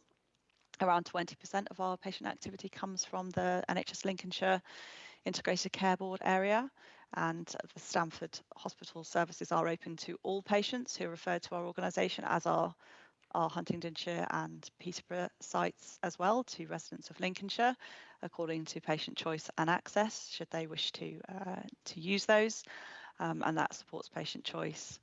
Around 20% of our patient activity comes from the NHS Lincolnshire Integrated Care Board area, and the Stamford Hospital services are open to all patients who are referred to our organisation, as are our Huntingdonshire and Peterborough sites as well, to residents of Lincolnshire, according to patient choice and access, should they wish to use those, and that supports patient choice.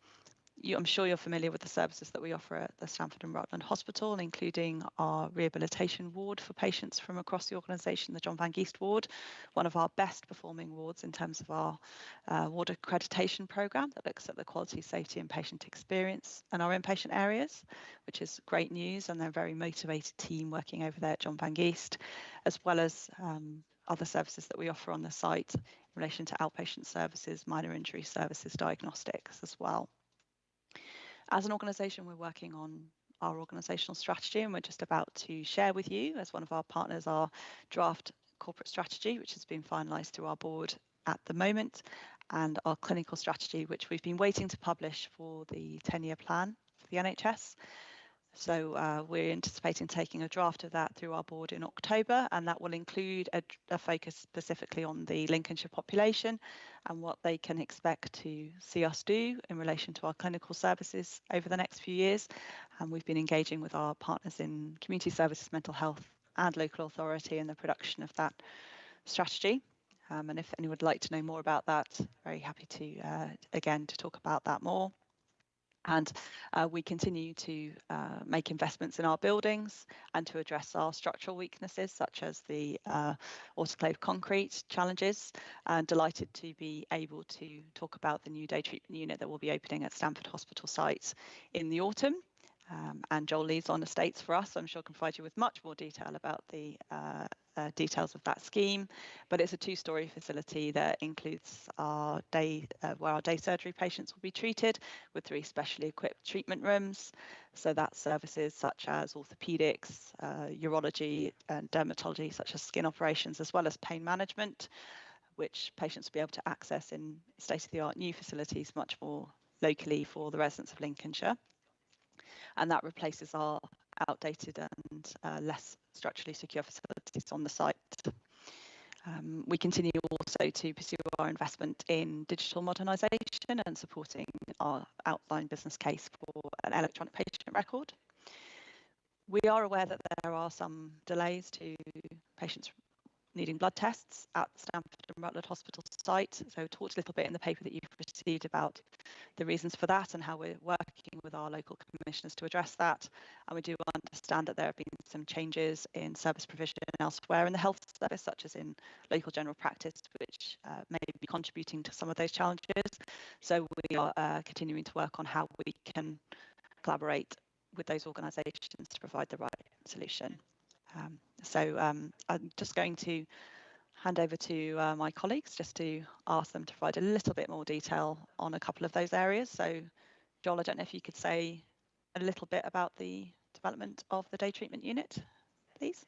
I'm sure you're familiar with the services that we offer at the Stamford and Rutland Hospital, including our rehabilitation ward for patients from across the organisation, the John Van Geest ward, one of our best performing wards in terms of our ward accreditation programme that looks at the quality, safety and patient experience and our inpatient areas, which is great news, and they're a very motivated team working over there at John Van Geest, as well as other services that we offer on the site in relation to outpatient services, minor injury services, diagnostics as well. As an organisation, we're working on our organisational strategy, and we're just about to share with you, as one of our partners, our draft corporate strategy, which has been finalised through our board at the moment, and our clinical strategy, which we've been waiting to publish for the 10-year plan for the NHS. So we're anticipating taking a draft of that through our board in October, and that will include a focus specifically on the Lincolnshire population and what they can expect to see us do in relation to our clinical services over the next few years. And we've been engaging with our partners in community services, mental health and local authority in the production of that strategy. And if anyone would like to know more about that, very happy to, again, to talk about that more. And we continue to make investments in our buildings and to address our structural weaknesses, such as the autoclave concrete challenges. And delighted to be able to talk about the new day treatment unit that will be opening at Stamford Hospital site in the autumn. And Joel leads on estates for us, so I'm sure can provide you with much more detail about the details of that scheme. But it's a two-storey facility that includes our day, where our day surgery patients will be treated, with 3 specially equipped treatment rooms. So that's services such as orthopaedics, urology and dermatology, such as skin operations, as well as pain management, which patients will be able to access in state-of-the-art new facilities much more locally for the residents of Lincolnshire. And that replaces our outdated and less structurally secure facilities on the site. We continue also to pursue our investment in digital modernisation and supporting our outline business case for an electronic patient record. We are aware that there are some delays to patients needing blood tests at the Stamford and Rutland Hospital site. So I talked a little bit in the paper that you've received about the reasons for that and how we're working with our local commissioners to address that. And we do understand that there have been some changes in service provision elsewhere in the health service, such as in local general practice, which may be contributing to some of those challenges. So we are continuing to work on how we can collaborate with those organisations to provide the right solution. I'm just going to hand over to my colleagues just to ask them to provide a little bit more detail on a couple of those areas. So Joel, I don't know if you could say a little bit about the development of the day treatment unit, please.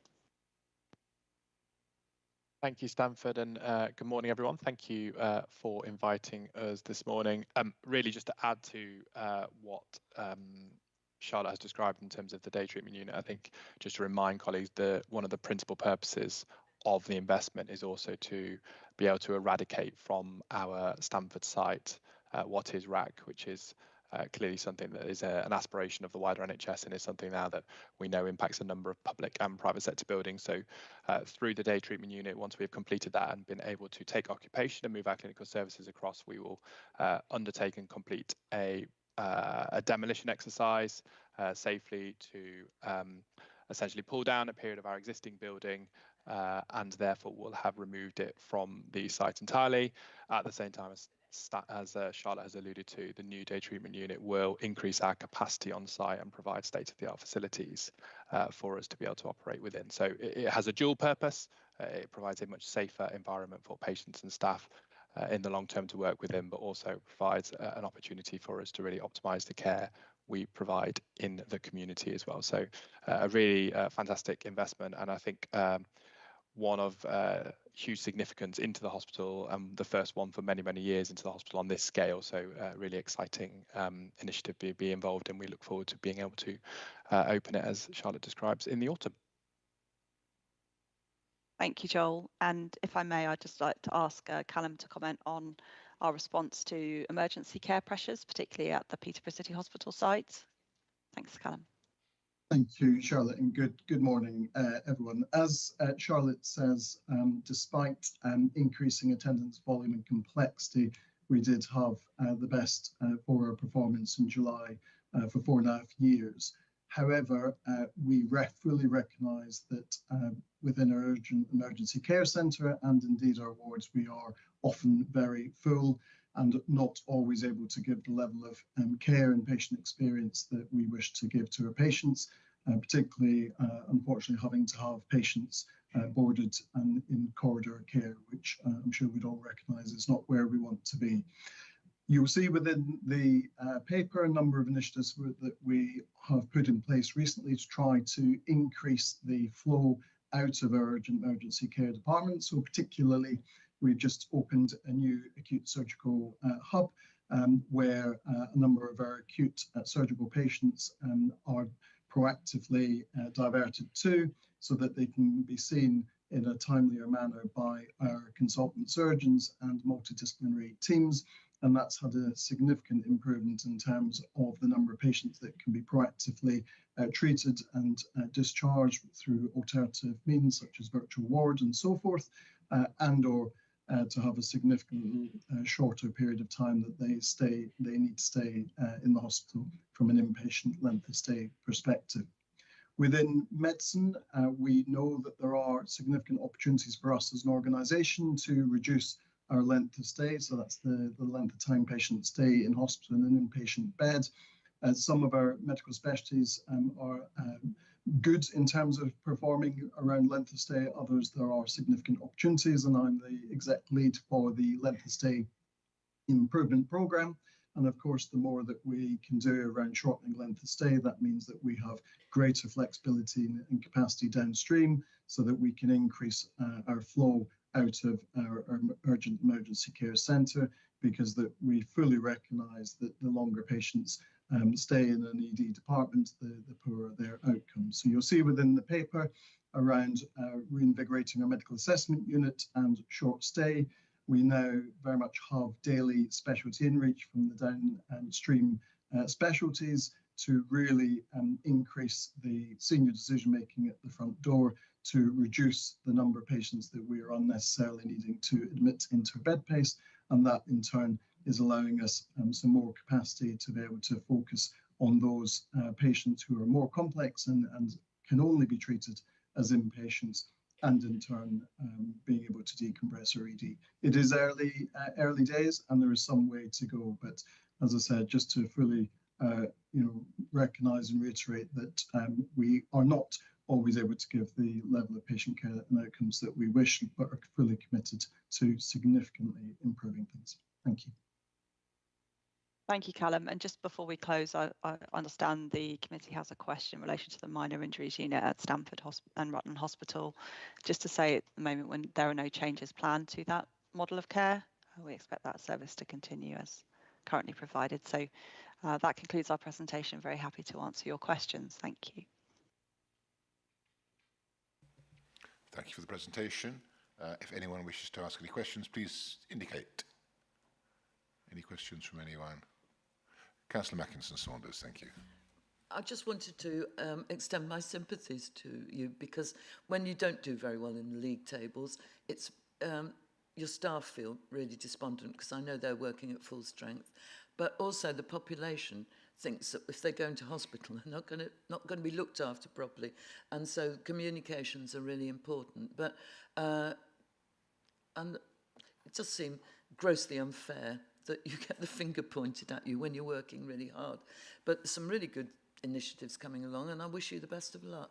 Thank you, Stanford, and good morning, everyone. Thank you for inviting us this morning. Really just to add to what Charlotte has described in terms of the day treatment unit, I think just to remind colleagues that one of the principal purposes of the investment is also to be able to eradicate from our Stamford site what is RAC, which is clearly something that is an aspiration of the wider NHS and is something now that we know impacts a number of public and private sector buildings. So through the day treatment unit, once we've completed that and been able to take occupation and move our clinical services across, we will undertake and complete a demolition exercise safely to essentially pull down a period of our existing building and therefore will have removed it from the site entirely. At the same time, as Charlotte has alluded to, the new day treatment unit will increase our capacity on site and provide state-of-the-art facilities for us to be able to operate within. So it has a dual purpose. It provides a much safer environment for patients and staff in the long term to work within, but also provides an opportunity for us to really optimise the care we provide in the community as well. So a really fantastic investment, and I think one of huge significance into the hospital, and the first one for many, many years into the hospital on this scale. So really exciting initiative to be involved in. We look forward to being able to open it, as Charlotte describes, in the autumn. Thank you, Joel. And if I may, I'd just like to ask Callum to comment on our response to emergency care pressures, particularly at the Peterborough City Hospital site. Thanks, Callum. Thank you, Charlotte, and good morning, everyone. As Charlotte says, despite increasing attendance volume and complexity, we did have the best for our performance in July for 4.5 years. However, we fully recognise that within our urgent emergency care centre and indeed our wards, we are often very full and not always able to give the level of care and patient experience that we wish to give to our patients, particularly, unfortunately, having to have patients boarded and in corridor care, which I'm sure we'd all recognise is not where we want to be. You'll see within the paper a number of initiatives that we have put in place recently to try to increase the flow out of our urgent emergency care department. So particularly, we've just opened a new acute surgical hub where a number of our acute surgical patients are proactively diverted to, so that they can be seen in a timelier manner by our consultant surgeons and multidisciplinary teams. And that's had a significant improvement in terms of the number of patients that can be proactively treated and discharged through alternative means such as virtual ward and so forth, and/or to have a significantly shorter period of time that they need to stay in the hospital from an inpatient length of stay perspective. Within medicine, we know that there are significant opportunities for us as an organisation to reduce our length of stay. So that's the length of time patients stay in hospital in an inpatient bed. Some of our medical specialties are good in terms of performing around length of stay. Others, there are significant opportunities, and I'm the exec lead for the length of stay improvement programme. And of course, the more that we can do around shortening length of stay, that means that we have greater flexibility and capacity downstream so that we can increase our flow out of our urgent emergency care centre, because that we fully recognise that the longer patients stay in an ED department, the poorer their outcomes. So you'll see within the paper around reinvigorating our medical assessment unit and short stay. We now very much have daily specialty inreach from the downstream specialties to really increase the senior decision making at the front door, to reduce the number of patients that we are unnecessarily needing to admit into a bed pace, and that in turn is allowing us some more capacity to be able to focus on those patients who are more complex and can only be treated as inpatients, and in turn being able to decompress our ED. It is early days and there is some way to go, but as I said, just to fully recognise and reiterate that we are not always able to give the level of patient care and outcomes that we wish, but are fully committed to significantly improving things. Thank you. Thank you, Callum. And just before we close, I understand the committee has a question in relation to the minor injuries unit at Stamford and Rutland Hospital. Just to say at the moment, when there are no changes planned to that model of care, we expect that service to continue as currently provided. So that concludes our presentation. Very happy to answer your questions. Thank you. Thank you for the presentation. If anyone wishes to ask any questions, please indicate. Any questions from anyone? Councillor Mackinson-Saunders, thank you. I just wanted to extend my sympathies to you, because when you don't do very well in the league tables, it's your staff feel really despondent, because I know they're working at full strength, but also the population thinks that if they go into hospital, they're not going to be looked after properly, and so communications are really important. But and it does seem grossly unfair that you get the finger pointed at you when you're working really hard. But some really good initiatives coming along, and I wish you the best of luck.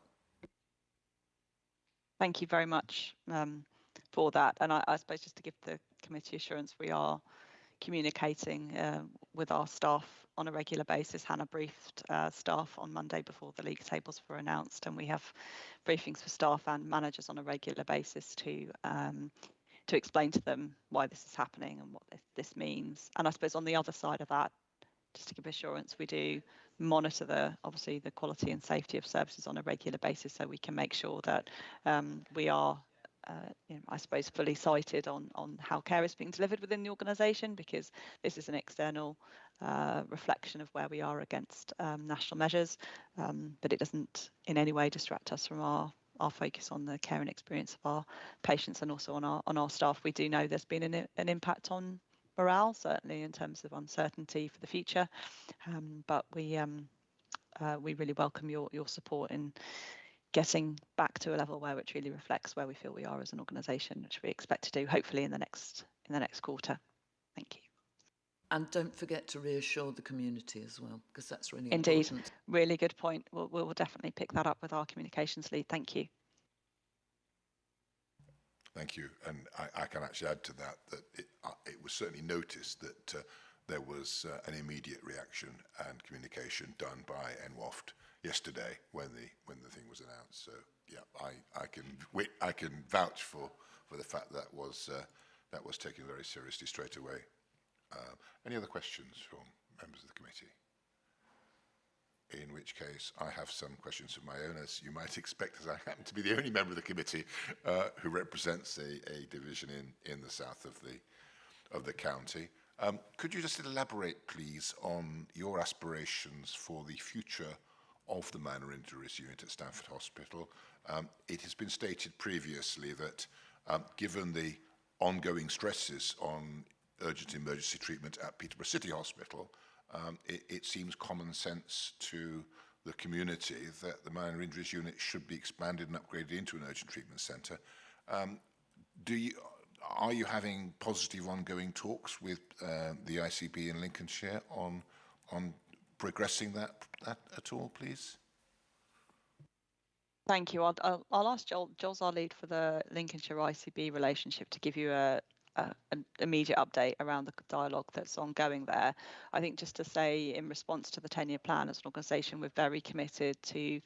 Thank you very much for that. And I suppose just to give the committee assurance, we are communicating with our staff on a regular basis. Hannah briefed staff on Monday before the league tables were announced, and we have briefings for staff and managers on a regular basis to explain to them why this is happening and what this means. And I suppose on the other side of that, just to give assurance, we do monitor obviously the quality and safety of services on a regular basis, so we can make sure that we are I suppose fully sighted on how care is being delivered within the organisation, because this is an external reflection of where we are against national measures, but it doesn't in any way distract us from our focus on the care and experience of our patients and also on our staff. We do know there's been an impact on morale, certainly in terms of uncertainty for the future. But we really welcome your support in getting back to a level where it really reflects where we feel we are as an organisation, which we expect to do hopefully in the next quarter. Thank you. And don't forget to reassure the community as well, because that's really Indeed, important. really good point. We'll definitely pick that up with our communications lead. Thank you. Thank you. And I can actually add to that it was certainly noticed that there was an immediate reaction and communication done by NWAFT yesterday when the thing was announced. So yeah, I can vouch for the fact that was taken very seriously straight away. Any other questions from members of the committee? In which case, I have some questions of my own, as you might expect, as I happen to be the only member of the committee who represents a division in the south of the county. Could you just elaborate, please, on your aspirations for the future of the minor injuries unit at Stamford Hospital? It has been stated previously that given the ongoing stresses on urgent emergency treatment at Peterborough City Hospital, it seems common sense to the community that the minor injuries unit should be expanded and upgraded into an urgent treatment centre. Are you having positive ongoing talks with the ICB in Lincolnshire on progressing that at all, please? Thank you. I'll ask Joel. Joel's our lead for the Lincolnshire ICB relationship to give you an immediate update around the dialogue that's ongoing there. I think just to say, in response to the 10-year plan, as an organisation, we're very committed to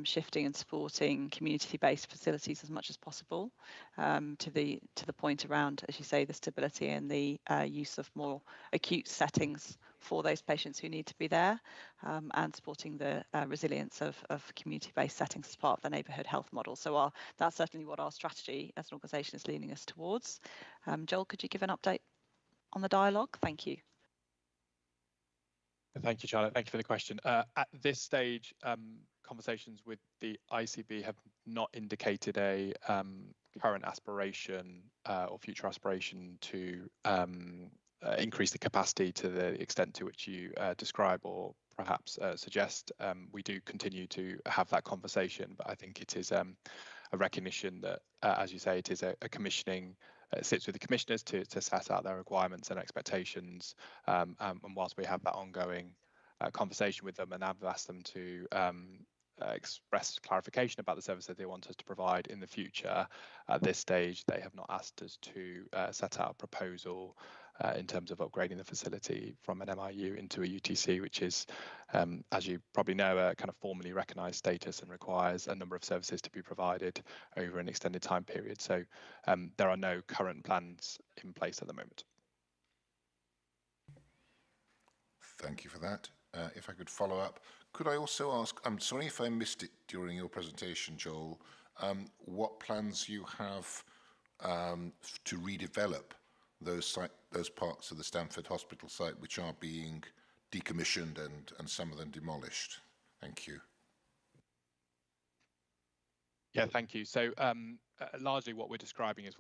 shifting and supporting community-based facilities as much as possible, to the point around, as you say, the stability and the use of more acute settings for those patients who need to be there, and supporting the resilience of community-based settings as part of the neighbourhood health model. So that's certainly what our strategy as an organisation is leaning us towards. Joel, could you give an update on the dialogue? Thank you. Thank you, Charlotte. Thank you for the question. At this stage, conversations with the ICB have not indicated a current aspiration or future aspiration to increase the capacity to the extent to which you describe or perhaps suggest. We do continue to have that conversation, but I think it is a recognition that, as you say, it is a commissioning. It sits with the commissioners to set out their requirements and expectations, and whilst we have that ongoing conversation with them, and I've asked them to express clarification about the services they want us to provide in the future, at this stage they have not asked us to set out a proposal in terms of upgrading the facility from an MIU into a UTC, which is, as you probably know, a kind of formally recognised status and requires a number of services to be provided over an extended time period. So there are no current plans in place at the moment. Thank you for that. If I could follow up, could I also ask, I'm sorry if I missed it during your presentation, Joel, what plans you have to redevelop those parts of the Stamford Hospital site which are being decommissioned and some of them demolished? Thank you. Yeah, thank you. So largely what we're describing is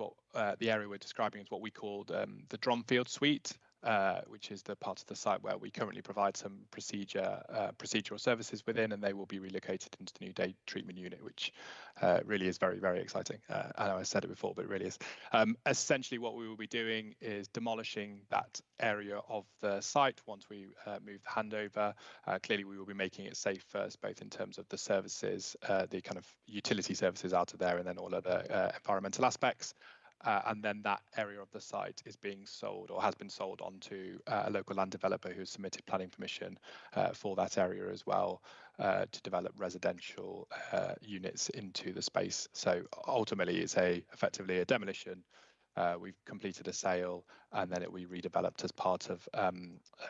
the area we're describing is what we called the Dromfield Suite, which is the part of the site where we currently provide some procedural services within, and they will be relocated into the new day treatment unit, which really is very, very exciting. I know I said it before, but it really is. Essentially, what we will be doing is demolishing that area of the site once we move the handover. Clearly, we will be making it safe first, both in terms of the services, the kind of utility services out of there, and then all other environmental aspects. And then that area of the site is being sold or has been sold onto a local land developer who has submitted planning permission for that area as well, to develop residential units into the space. So ultimately, it's effectively a demolition. We've completed a sale, and then it will be redeveloped as part of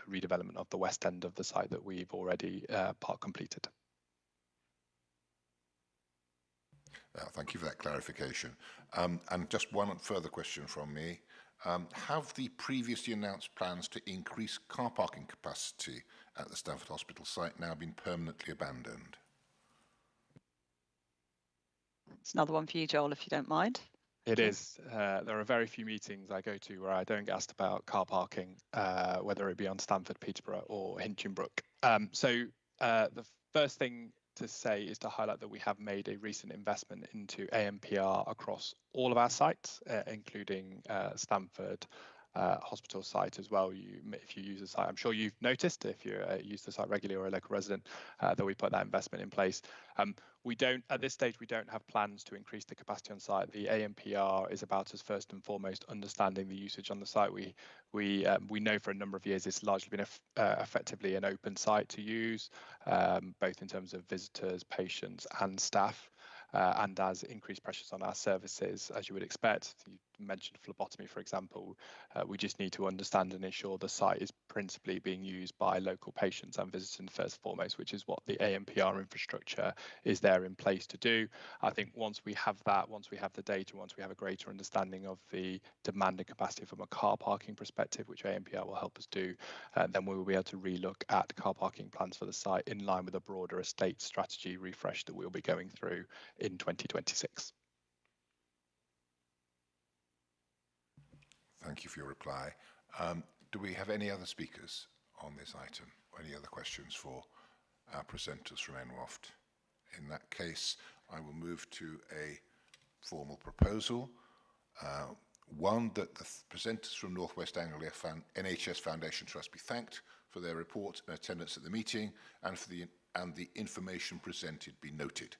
redevelopment of the west end of the site that we've already part completed. Thank you for that clarification. And just one further question from me. Have the previously announced plans to increase car parking capacity at the Stamford Hospital site now been permanently abandoned? It's another one for you, Joel, if you don't mind. It is. There are very few meetings I go to where I don't get asked about car parking, whether it be on Stamford, Peterborough or Hinchinbrook. So the first thing to say is to highlight that we have made a recent investment into AMPR across all of our sites, including Stamford Hospital site as well. If you use the site, I'm sure you've noticed, if you use the site regularly or a local resident, that we put that investment in place. We don't, at this stage, we don't have plans to increase the capacity on site. The AMPR is about us first and foremost understanding the usage on the site. We know for a number of years it's largely been effectively an open site to use, both in terms of visitors, patients and staff. And as increased pressures on our services, as you would expect, you mentioned phlebotomy, for example, we just need to understand and ensure the site is principally being used by local patients and visitors first and foremost, which is what the AMPR infrastructure is there in place to do. I think once we have that, once we have the data, once we have a greater understanding of the demand and capacity from a car parking perspective, which AMPR will help us do, then we will be able to relook at car parking plans for the site in line with a broader estate strategy refresh that we'll be going through in 2026. Thank you for your reply. Do we have any other speakers on this item or any other questions for our presenters from NWAFT? In that case, I will move to a formal proposal. One, that the presenters from North West Anglia NHS Foundation Trust be thanked for their report and attendance at the meeting, and the information presented be noted.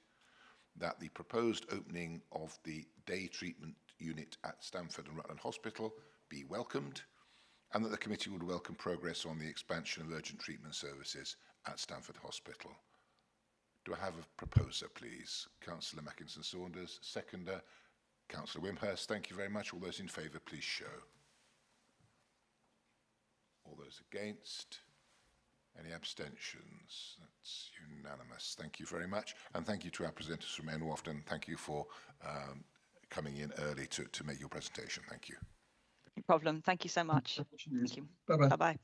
That the proposed opening of the day treatment unit at Stamford and Rutland Hospital be welcomed, and that the committee would welcome progress on the expansion of urgent treatment services at Stamford Hospital. Do I have a proposer, please? Councillor Mackinson-Saunders, seconder. Councillor Wimhurst, thank you very much. All those in favour, please show. All those against? Any abstentions? That's unanimous. Thank you very much. And thank you to our presenters from NWAFT, and thank you for coming in early to make your presentation. Thank you. No problem. Thank you so much. Thank you. Bye-bye. Bye-bye.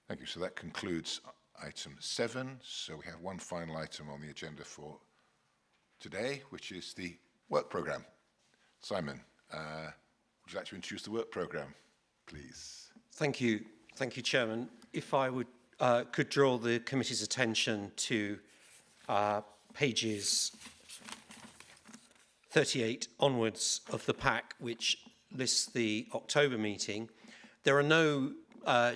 Thank you. So that concludes item 7. So we have one final item on the agenda for today, which is the work programme. Simon, would you like to introduce the work programme, please? Thank you, Chairman. If I would could draw the committee's attention to pages 38 onwards of the pack, which lists the October meeting. There are no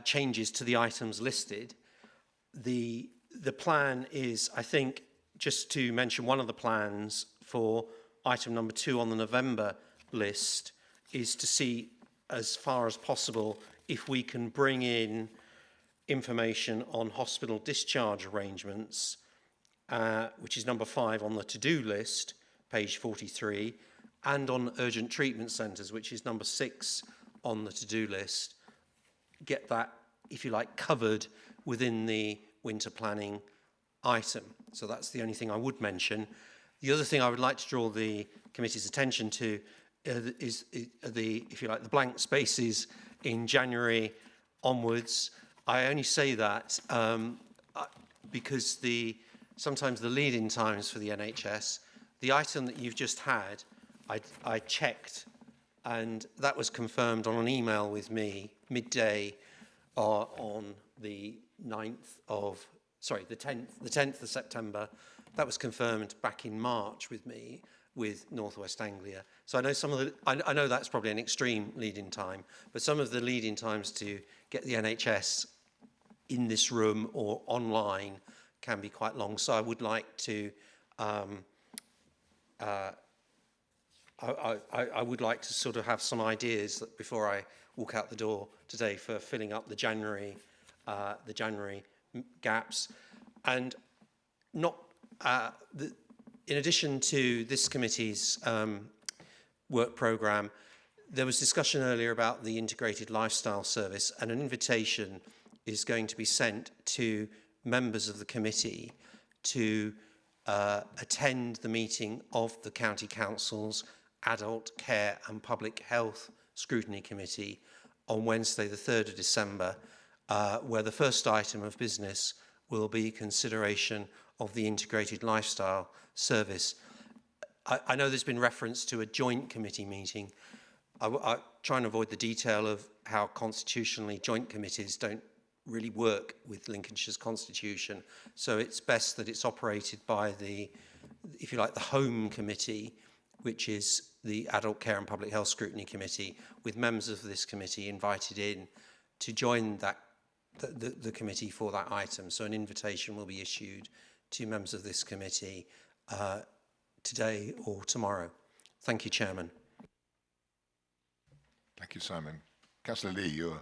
changes to the items listed. The plan is, I think, just to mention one of the plans for item number 2 on the November list, is to see as far as possible if we can bring in information on hospital discharge arrangements, which is number 5 on the to-do list, page 43, and on urgent treatment centres, which is number 6 on the to-do list. Get that, if you like, covered within the winter planning item. So that's the only thing I would mention. The other thing I would like to draw the committee's attention to is the, if you like, the blank spaces in January onwards. I only say that because sometimes the lead-in times for the NHS, the item that you've just had, I checked, and that was confirmed on an email with me midday on the 10th of September. That was confirmed back in March with me with North West Anglia. So I know some of the, I know that's probably an extreme lead-in time, but some of the lead-in times to get the NHS in this room or online can be quite long. So I would like to, I would like to sort of have some ideas that before I walk out the door today for filling up the January gaps, and not. In addition to this committee's work programme, there was discussion earlier about the integrated lifestyle service, and an invitation is going to be sent to members of the committee to attend the meeting of the County Council's Adult Care and Public Health Scrutiny Committee on Wednesday the 3rd of December, where the first item of business will be consideration of the integrated lifestyle service. I know there's been reference to a joint committee meeting. I try and avoid the detail of how constitutionally joint committees don't really work with Lincolnshire's constitution. So it's best that it's operated by the, if you like, the home committee, which is the Adult Care and Public Health Scrutiny Committee, with members of this committee invited in to join that the committee for that item. So an invitation will be issued to members of this committee today or tomorrow. Thank you, Chairman. Thank you, Simon. Councillor Lee, you're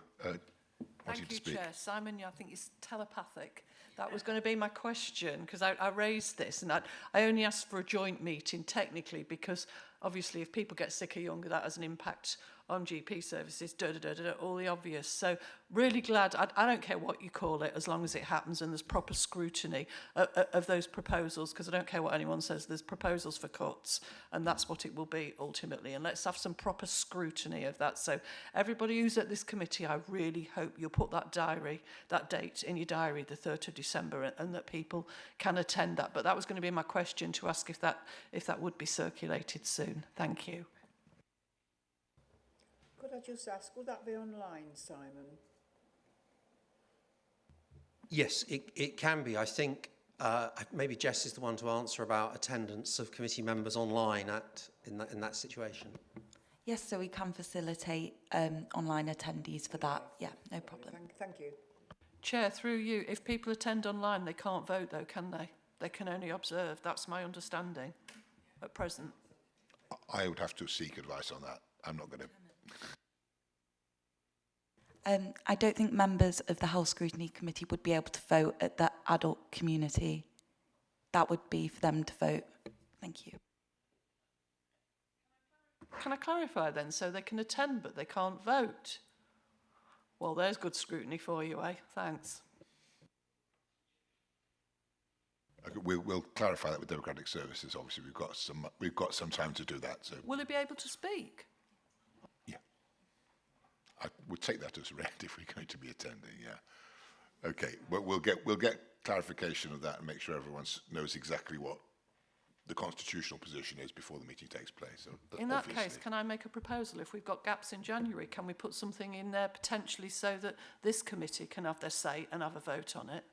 wanting to speak. Chair. Simon, I think it's telepathic. That was going to be my question, because I raised this, and I only asked for a joint meeting technically because obviously if people get sick or younger, that has an impact on GP services, all the obvious. So really glad, I don't care what you call it, as long as it happens and there's proper scrutiny of those proposals, because I don't care what anyone says, there's proposals for cuts, and that's what it will be ultimately. And let's have some proper scrutiny of that. So everybody who's at this committee, I really hope you'll put that date in your diary, the 3rd of December, and that people can attend that. But that was going to be my question, to ask if that would be circulated soon. Thank you. Could I just ask, will that be online, Simon? Yes, it can be. I think maybe Jess is the one to answer about attendance of committee members online in that situation. Yes, so we can facilitate online attendees for that. Yeah, no problem. Thank you. Chair, through you, if people attend online, they can't vote though, can they? They can only observe. That's my understanding at present. I would have to seek advice on that. I'm not going to... I don't think members of the Health Scrutiny Committee would be able to vote at the adult community. That would be for them to vote. Thank you. Can I clarify then? So they can attend, but they can't vote? Well, there's good scrutiny for you, eh? Thanks. Okay, we'll clarify that with Democratic Services. Obviously, we've got some time to do that. So, will he be able to speak? Yeah, I would take that as read if we're going to be attending. Yeah, okay. But we'll get clarification of that and make sure everyone knows exactly what the constitutional position is before the meeting takes place. So in that case, can I make a proposal? If we've got gaps in January, can we put something in there potentially so that this committee can have their say and have a vote on it?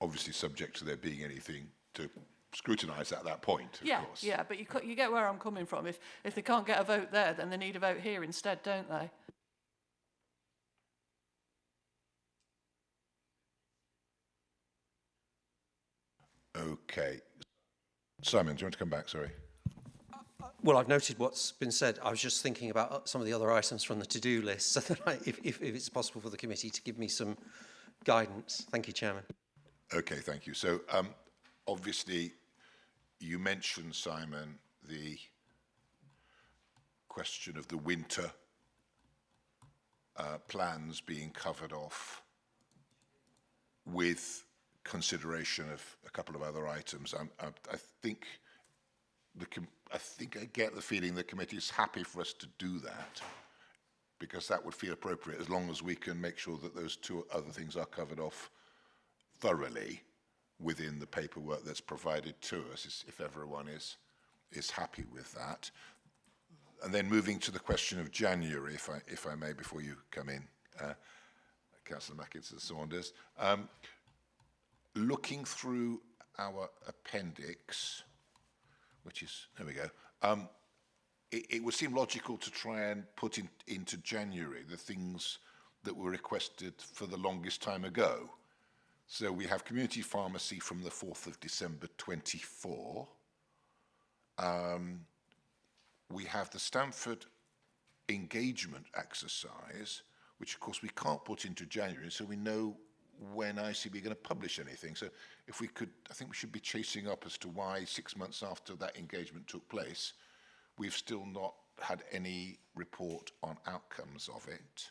Obviously subject to there being anything to scrutinise at that point, of course. Yeah, but you get where I'm coming from. If they can't get a vote there, then they need a vote here instead, don't they? Okay. Simon, do you want to come back? Sorry. Well, I've noted what's been said. I was just thinking about some of the other items from the to-do list, so that if it's possible for the committee to give me some guidance. Thank you, Chairman. Okay, thank you. So, obviously, you mentioned, Simon, the question of the winter plans being covered off with consideration of a couple of other items. I think I get the feeling the committee is happy for us to do that, because that would feel appropriate as long as we can make sure that those two other things are covered off thoroughly within the paperwork that's provided to us, if everyone is happy with that. And then moving to the question of January, if I may, before you come in, Councillor Mackinson-Saunders, looking through our appendix, which is, there we go, it would seem logical to try and put into January the things that were requested for the longest time ago. So we have community pharmacy from the 4th of December 24. We have the Stamford engagement exercise, which of course we can't put into January, so we know when ICB are going to publish anything. So if we could, I think we should be chasing up as to why 6 months after that engagement took place, we've still not had any report on outcomes of it.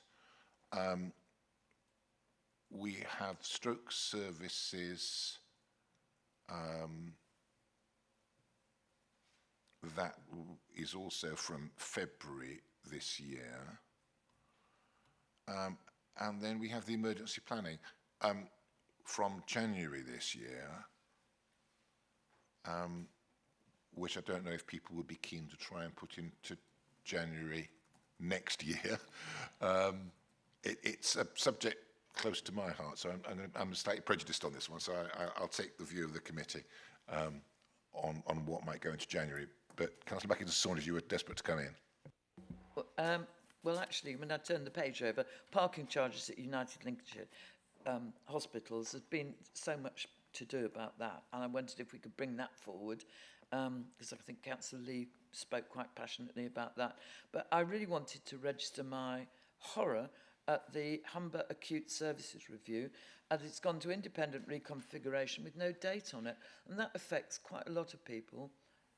We have stroke services that is also from February this year. And then we have the emergency planning. from January this year, which I don't know if people would be keen to try and put into January next year. It's a subject close to my heart, so I'm slightly prejudiced on this one, so I'll take the view of the committee on what might go into January. But Councillor Buckingham-Saunders, you were desperate to come in. Well, actually, when I turned the page over, parking charges at United Lincolnshire hospitals, there's been so much to do about that, and I wondered if we could bring that forward, because I think Councillor Lee spoke quite passionately about that. But I really wanted to register my horror at the Humber Acute Services Review, as it's gone to independent reconfiguration with no date on it, and that affects quite a lot of people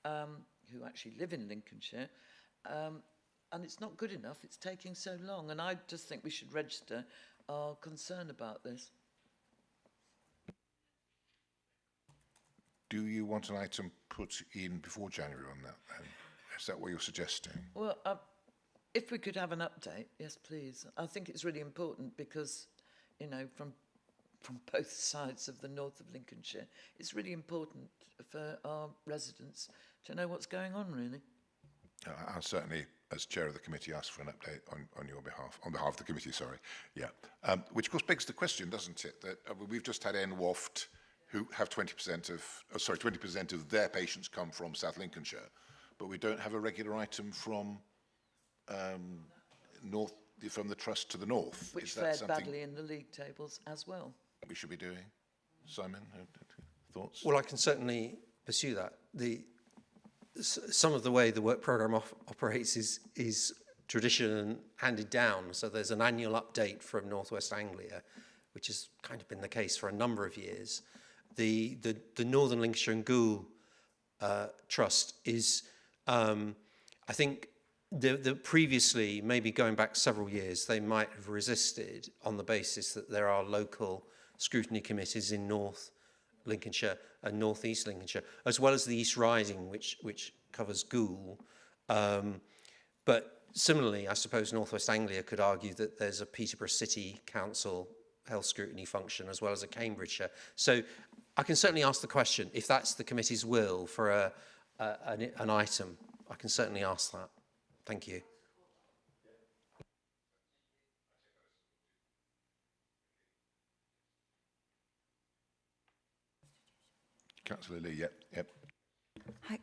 who actually live in Lincolnshire, and it's not good enough. It's taking so long, and I just think we should register our concern about this. Do you want an item put in before January on that, then? Is that what you're suggesting? Well, if we could have an update, yes, please. I think it's really important because, you know, from both sides of the north of Lincolnshire, it's really important for our residents to know what's going on, really. I'll certainly, as chair of the committee, ask for an update on your behalf, on behalf of the committee, sorry. Yeah. Which, of course, begs the question, doesn't it, that we've just had NWAFT, who have 20% of their patients come from South Lincolnshire, but we don't have a regular item from from the trust to the north. Which fared badly in the league tables as well. We should be doing. Simon, thoughts? Well, I can certainly pursue that. Some of the way the work programme operates is tradition and handed down. So there's an annual update from North West Anglia, which has kind of been the case for a number of years. The Northern Lincolnshire and Goole Trust is, I think, the previously, maybe going back several years, they might have resisted on the basis that there are local scrutiny committees in North Lincolnshire and North East Lincolnshire, as well as the East Riding, which covers Goole. But similarly, I suppose North West Anglia could argue that there's a Peterborough City Council health scrutiny function as well as a Cambridgeshire. So I can certainly ask the question, if that's the committee's will for an item, I can certainly ask that. Thank you. Councillor Lee, yep. Hi.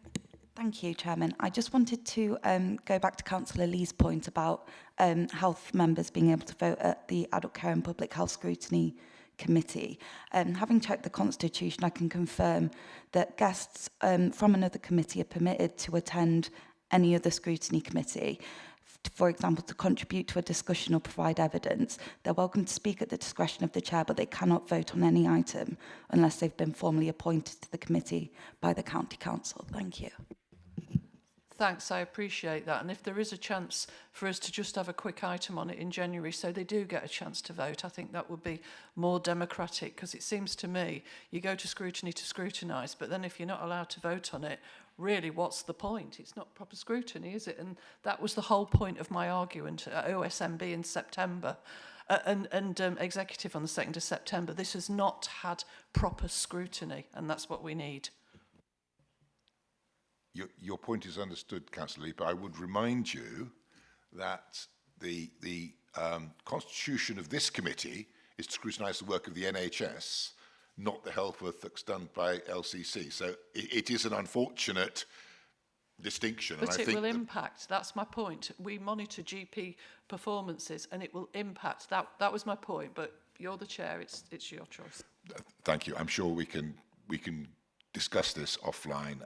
Thank you, Chairman. I just wanted to go back to Councillor Lee's point about health members being able to vote at the Adult Care and Public Health Scrutiny Committee. Having checked the Constitution, I can confirm that guests from another committee are permitted to attend any other scrutiny committee. For example, to contribute to a discussion or provide evidence. They're welcome to speak at the discretion of the chair, but they cannot vote on any item unless they've been formally appointed to the committee by the County Council. Thank you. Thanks, I appreciate that. And if there is a chance for us to just have a quick item on it in January so they do get a chance to vote, I think that would be more democratic, because it seems to me you go to scrutiny to scrutinise, but then if you're not allowed to vote on it, really, what's the point? It's not proper scrutiny, is it? And that was the whole point of my argument at OSMB in September and executive on the 2nd of September. This has not had proper scrutiny, and that's what we need. Your point is understood, Councillor Lee, but I would remind you that the constitution of this committee is to scrutinise the work of the NHS, not the health work that's done by LCC. So it is an unfortunate distinction. But and I it think will impact. That's my point. We monitor GP performances, and it will impact. That was my point. But you're the chair. It's your choice. Thank you. I'm sure we can discuss this offline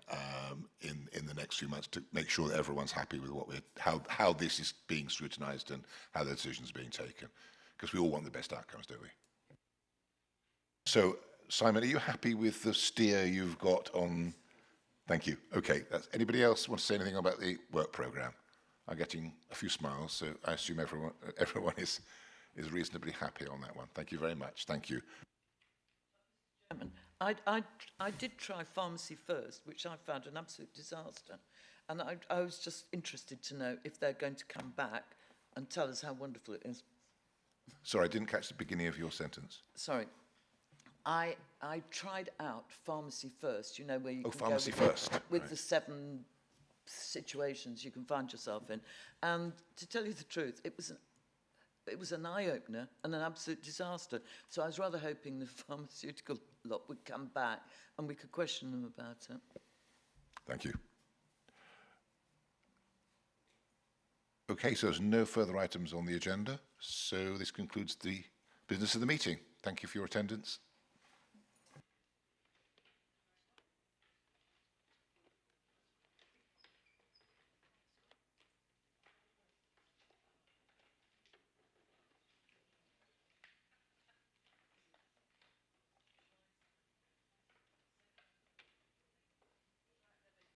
in the next few months to make sure that everyone's happy with how this is being scrutinised and how the decisions are being taken, because we all want the best outcomes, don't we? So, Simon, are you happy with the steer you've got on? Thank you. Okay. Anybody else want to say anything about the work programme? I'm getting a few smiles, so I assume everyone is reasonably happy on that one. Thank you very much. Thank you. I did try pharmacy first, which I found an absolute disaster. And I was just interested to know if they're going to come back and tell us how wonderful it is. Sorry, I didn't catch the beginning of your sentence. Sorry. I tried out Pharmacy First, you know, where you Oh, can Pharmacy go with, First, with right. the 7 situations you can find yourself in. And to tell you the truth, it was an eye-opener and an absolute disaster. So I was rather hoping the pharmaceutical lot would come back and we could question them about it. Thank you. Okay, so there's no further items on the agenda. So this concludes the business of the meeting. Thank you for your attendance